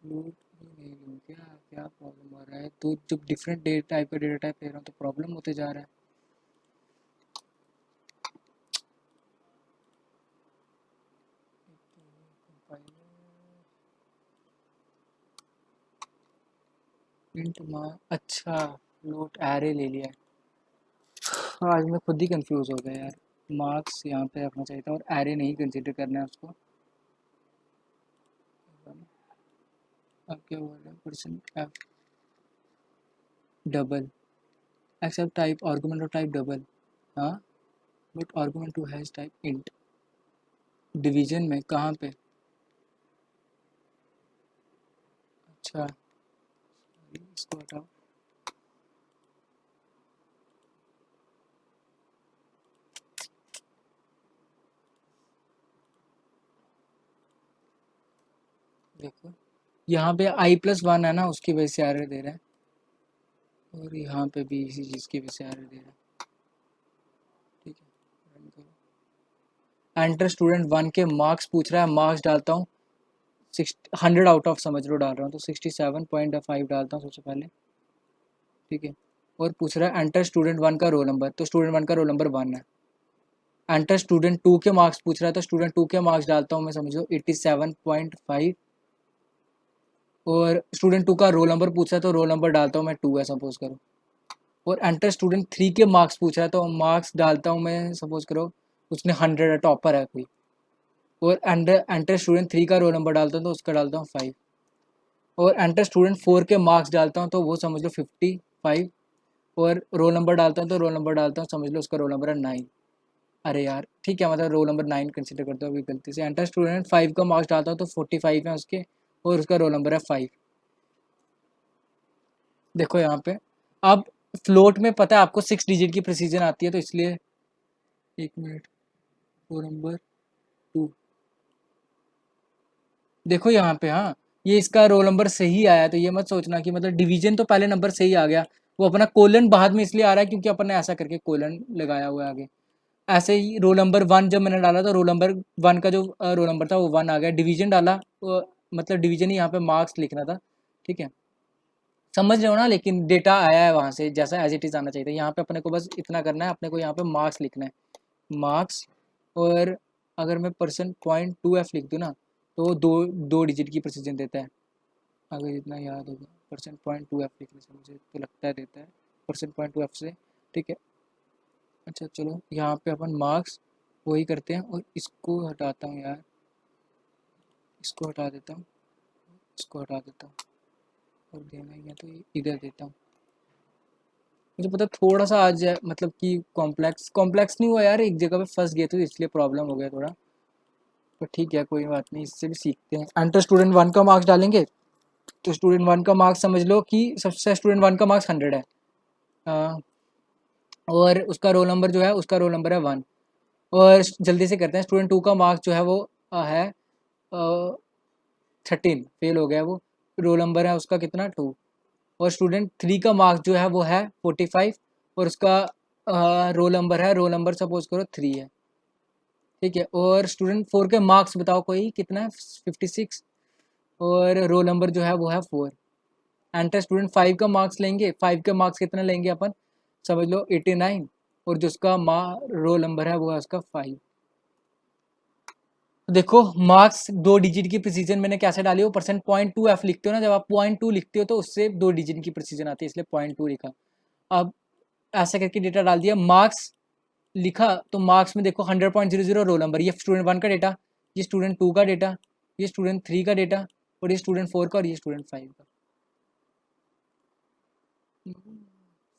float नहीं लूँ क्या, क्या प्रॉब्लम आ रहा है। तो जब डिफरेंट डेटा टाइप का डेटा टाइप ले रहा हूँ तो प्रॉब्लम होते जा रहा है। इंट अच्छा फ्लोट एरे ले लिया है। आज मैं खुद ही कंफ्यूज हो गया यार, मार्क्स यहाँ पे रखना चाहिए था और एरे नहीं कंसिडर करना है उसको। अब क्या बोल रहे हैं, percent F double accept type argument और टाइप डबल, हाँ but argument two has type int, division में कहाँ पे, अच्छा इसको हटाओ। देखो यहाँ पे i+1 है ना, उसकी वजह से एरर दे रहा है, और यहाँ पे भी इसी चीज़ की वजह से एरर दे रहा है। ठीक है, रन करो। एंटर स्टूडेंट 1 के मार्क्स पूछ रहा है, मार्क्स डालता हूँ 100 आउट ऑफ समझ लो डाल रहा हूँ, तो 67.5 डालता हूँ सबसे पहले। ठीक है, और पूछ रहा है एंटर स्टूडेंट 1 का रोल नंबर, तो स्टूडेंट 1 का रोल नंबर 1 है। एंटर स्टूडेंट 2 के मार्क्स पूछ रहा है, तो स्टूडेंट 2 के मार्क्स डालता हूँ मैं, समझ लो 87.5, और स्टूडेंट 2 का रोल नंबर पूछ रहा है तो रोल नंबर डालता हूँ मैं 2 है सपोज करो। और एंटर स्टूडेंट 3 के मार्क्स पूछ रहा है तो मार्क्स डालता हूँ मैं, सपोज करो उसने 100 है, टॉपर है कोई, और एंटर स्टूडेंट 3 का रोल नंबर डालता हूँ तो उसका डालता हूँ 5, और एंटर स्टूडेंट 4 के मार्क्स डालता हूँ तो वो समझ लो 55, और रोल नंबर डालता हूँ तो रोल नंबर डालता हूँ, समझ लो उसका रोल नंबर है 9। अरे यार ठीक है, मतलब रोल नंबर 9 कंसिडर करते हो अभी गलती से। एंटर स्टूडेंट 5 का मार्क्स डालता हूँ तो 45 है उसके, और उसका रोल नंबर है 5। देखो यहाँ पे अब फ्लोट में पता है आपको 6 डिजिट की प्रिसीजन आती है, तो इसलिए एक मिनट, रोल नंबर 2, देखो यहाँ पे, हाँ ये इसका रोल नंबर सही आया, तो ये मत सोचना कि मतलब डिवीजन तो पहले नंबर सही आ गया, वो अपना कोलन बाद में इसलिए आ रहा है क्योंकि अपन ने ऐसा करके कोलन लगाया हुआ है आगे। ऐसे ही रोल नंबर 1 जब मैंने डाला तो रोल नंबर 1 का जो रोल नंबर था वो 1 आ गया, डिवीजन डाला मतलब डिवीजन ही यहाँ पे मार्क्स लिखना था। ठीक है, समझ रहे हो ना, लेकिन डेटा आया है वहाँ से जैसा एज इट इज़ आना चाहिए था। यहाँ पे अपने को बस इतना करना है, अपने को यहाँ पे मार्क्स लिखना है, मार्क्स। और अगर मैं %.2f लिख दूँ ना, तो वो दो डिजिट की प्रिसीजन देता है, अगर इतना याद होगा। %.2f लिखने से मुझे तो लगता है देता है %.2f से। ठीक है, अच्छा चलो यहाँ पे अपन मार्क्स वही करते हैं, और इसको हटाता हूँ यार, इसको हटा देता हूँ, इसको हटा देता हूँ, और देना ही है तो इधर देता हूँ। मुझे पता थोड़ा सा आज मतलब कि कॉम्प्लेक्स कॉम्प्लेक्स नहीं हुआ यार, एक जगह पे फंस गए थे इसलिए प्रॉब्लम हो गया थोड़ा, पर ठीक है कोई बात नहीं, इससे भी सीखते हैं। एंटर स्टूडेंट 1 का मार्क्स डालेंगे, तो स्टूडेंट 1 का मार्क्स समझ लो कि सबसे स्टूडेंट 1 का मार्क्स 100 है, अ, और उसका रोल नंबर जो है उसका रोल नंबर है 1। और जल्दी से करते हैं, स्टूडेंट 2 का मार्क्स जो है वो है 13, फेल हो गया वो, रोल नंबर है उसका कितना 2। और स्टूडेंट 3 का मार्क्स जो है वो है 45, और उसका रोल नंबर सपोज करो 3 है। ठीक है, और स्टूडेंट 4 के मार्क्स बताओ कोई कितना है, 56, और रोल नंबर जो है वो है 4। एंटर स्टूडेंट 5 का मार्क्स लेंगे, 5 के मार्क्स कितना लेंगे अपन, समझ लो 89, और जो उसका रोल नंबर है वो है उसका 5। तो देखो मार्क्स 2 डिजिट की प्रिसीजन मैंने कैसे डाली हो, %.2f लिखते हो ना, जब आप .2 लिखते हो तो उससे 2 डिजिट की प्रिसीजन आती है, इसलिए .2 लिखा। अब ऐसा करके डेटा डाल दिया, मार्क्स लिखा, तो मार्क्स में देखो 100.00 रोल नंबर, ये स्टूडेंट 1 का डेटा, ये स्टूडेंट 2 का डेटा, ये स्टूडेंट 3 का डेटा, और ये स्टूडेंट 4 का, और ये स्टूडेंट 5 का।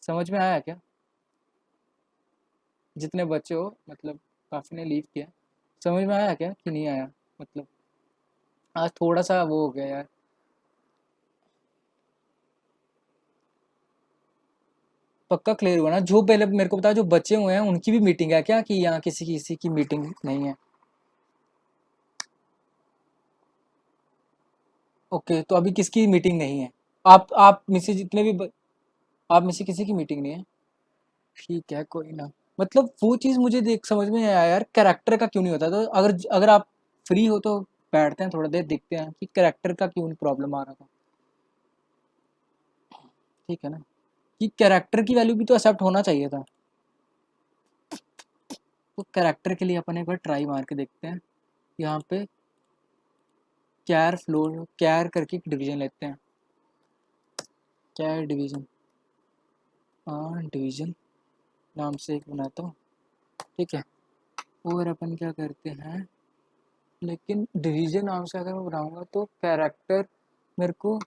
समझ में आया क्या, जितने बच्चे हो मतलब काफ़ी ने लीव किया। समझ में आया क्या कि नहीं आया? मतलब आज थोड़ा सा वो हो गया यार। पक्का क्लियर हुआ ना? जो पहले मेरे को बता, जो बचे हुए हैं उनकी भी मीटिंग है क्या, कि यहाँ किसी की मीटिंग नहीं है? ओके, तो अभी किसकी मीटिंग नहीं है? आप में से जितने भी आप में से किसी की मीटिंग नहीं है? ठीक है, कोई ना। मतलब वो चीज़ मुझे देख समझ में नहीं आया यार, कैरेक्टर का क्यों नहीं होता? तो अगर अगर आप फ्री हो तो बैठते हैं, थोड़ा देर देखते हैं कि कैरेक्टर का क्यों प्रॉब्लम आ रहा था। ठीक है ना? कि कैरेक्टर की वैल्यू भी तो एक्सेप्ट होना चाहिए था। तो कैरेक्टर के लिए अपन एक बार ट्राई मार के देखते हैं। यहाँ पे कैर फ्लोर कैर करके एक डिवीजन लेते हैं। कैर डिवीजन, हाँ डिवीजन नाम से एक बनाता हूँ। ठीक है, और अपन क्या करते हैं, लेकिन डिवीजन नाम से अगर मैं बनाऊंगा तो कैरेक्टर मेरे को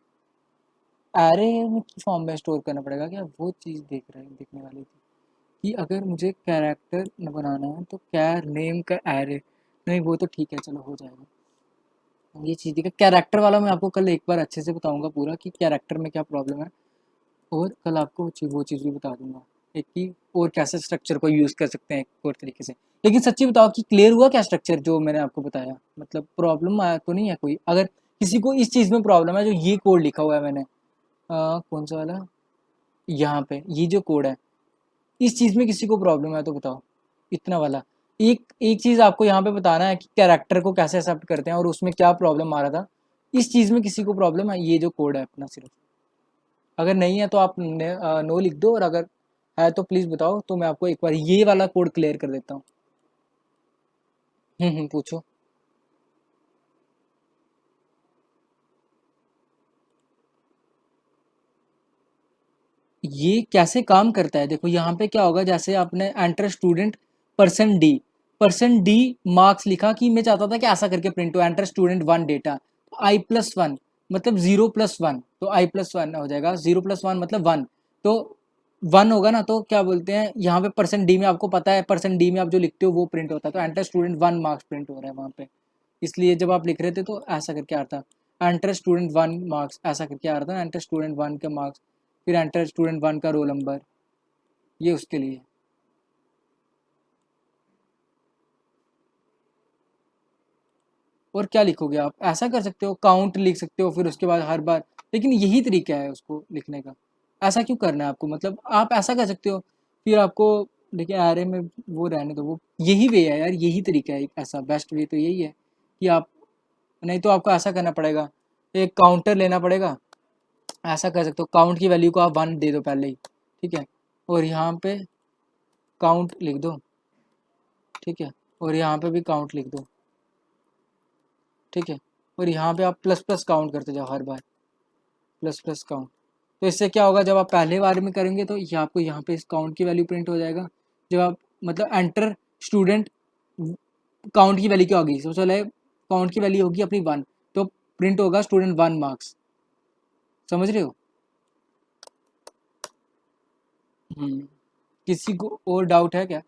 एरे की फॉर्म में स्टोर करना पड़ेगा क्या? वो चीज़ देखने वाली थी कि अगर मुझे कैरेक्टर बनाना है तो कैर नेम का एरे। नहीं वो तो ठीक है, चलो हो जाएगा। ये चीज़ देखा, कैरेक्टर वाला मैं आपको कल एक बार अच्छे से बताऊंगा पूरा कि कैरेक्टर में क्या प्रॉब्लम है। और कल आपको वो चीज़ भी बता दूंगा एक कि और कैसे स्ट्रक्चर को यूज़ कर सकते हैं एक और तरीके से। लेकिन सच्ची बताओ कि क्लियर हुआ क्या स्ट्रक्चर जो मैंने आपको बताया? मतलब प्रॉब्लम आया तो नहीं है कोई? अगर किसी को इस चीज़ में प्रॉब्लम है, जो ये कोड लिखा हुआ है मैंने, कौन सा वाला, यहाँ पे ये जो कोड है, इस चीज़ में किसी को प्रॉब्लम है तो बताओ। इतना वाला एक एक चीज़ आपको यहाँ पे बताना है कि कैरेक्टर को कैसे एक्सेप्ट करते हैं और उसमें क्या प्रॉब्लम आ रहा था। इस चीज़ में किसी को प्रॉब्लम है? ये जो कोड है अपना सिर्फ, अगर नहीं है तो आप नो लिख दो, और अगर है तो प्लीज़ बताओ, तो मैं आपको एक बार ये वाला कोड क्लियर कर देता हूँ। पूछो। ये कैसे काम करता है देखो, यहाँ पे क्या होगा, जैसे आपने enter student percent D marks लिखा, कि मैं चाहता था कि ऐसा करके प्रिंट हो, enter student one data, I+1 मतलब 0+1, तो I+1 हो जाएगा, 0+1 मतलब 1, तो 1 होगा ना, तो क्या बोलते हैं यहाँ पे परसेंट डी में, आपको पता है परसेंट डी में आप जो लिखते हो वो प्रिंट होता है, तो एंटर स्टूडेंट 1 मार्क्स प्रिंट हो रहा है वहाँ पे। इसलिए जब आप लिख रहे थे तो ऐसा करके आ रहा था, एंटर स्टूडेंट 1 मार्क्स ऐसा करके आ रहा था, एंटर स्टूडेंट 1 के मार्क्स, फिर एंटर स्टूडेंट 1 का रोल नंबर, ये उसके लिए। और क्या लिखोगे आप? ऐसा कर सकते हो, काउंट लिख सकते हो फिर उसके बाद हर बार, लेकिन यही तरीका है उसको लिखने का। ऐसा क्यों करना है आपको? मतलब आप ऐसा कर सकते हो, फिर आपको, देखिए आरे में वो रहने दो, वो यही वे है यार, यही तरीका है, ऐसा बेस्ट वे तो यही है कि आप, नहीं तो आपको ऐसा करना पड़ेगा, एक काउंटर लेना पड़ेगा। ऐसा कर सकते हो, काउंट की वैल्यू को आप 1 दे दो पहले ही, ठीक है, और यहाँ पे काउंट लिख दो, ठीक है, और यहाँ पे भी काउंट लिख दो, ठीक है, और यहाँ पे आप प्लस प्लस काउंट करते जाओ हर बार, प्लस प्लस काउंट। तो इससे क्या होगा, जब आप पहले बार में करेंगे तो ये आपको यहाँ पे इस काउंट की वैल्यू प्रिंट हो जाएगा। जब आप मतलब एंटर स्टूडेंट, काउंट की वैल्यू क्या होगी, सबसे पहले काउंट की वैल्यू होगी अपनी 1, तो प्रिंट होगा स्टूडेंट 1 मार्क्स। समझ रहे हो? हम्म। किसी को और डाउट है क्या?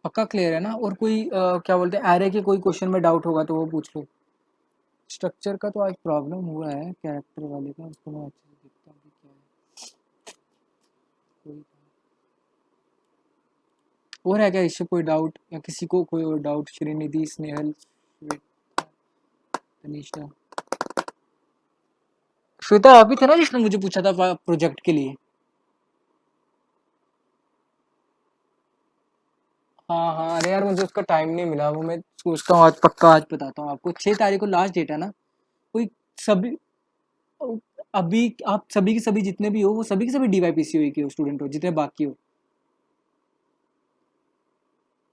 पक्का क्लियर है ना? और कोई क्या बोलते हैं, एरे के कोई क्वेश्चन में डाउट होगा तो वो पूछ लो। स्ट्रक्चर का तो आज प्रॉब्लम हुआ है कैरेक्टर वाले का, उसको मैं अच्छे से देखता हूँ कि क्या है। कोई और है क्या इससे कोई डाउट, या किसी को कोई और डाउट? श्रीनिधि, स्नेहल, श्वेता, तनिषा, श्वेता आप ही थे ना जिसने मुझे पूछा था प्रोजेक्ट के लिए? हाँ हाँ, अरे यार मुझे उसका टाइम नहीं मिला, वो मैं सोचता हूँ आज पक्का आज बताता हूँ आपको। 6 तारीख को लास्ट डेट है ना? कोई सभी, अभी आप सभी के सभी जितने भी हो, वो सभी के सभी DYPCOE के हो, स्टूडेंट हो जितने बाकी हो।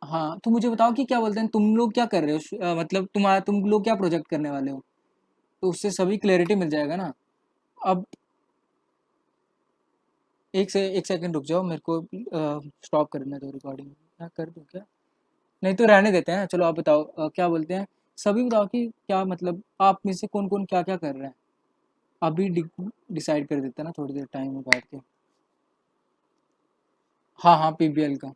हाँ तो मुझे बताओ कि क्या बोलते हैं, तुम लोग क्या कर रहे हो, मतलब तुम लोग क्या प्रोजेक्ट करने वाले हो? तो उससे सभी क्लैरिटी मिल जाएगा ना। अब एक सेकंड रुक जाओ, मेरे को स्टॉप करना दो रिकॉर्डिंग। क्या कर दूँ क्या? नहीं तो रहने देते हैं, चलो आप बताओ क्या बोलते हैं? सभी बताओ कि क्या मतलब आप में से कौन-कौन क्या-क्या कर रहा है? अभी डिसाइड कर देते हैं ना थोड़ी देर टाइम में बैठ के। हाँ, हाँ, पीबीएल का।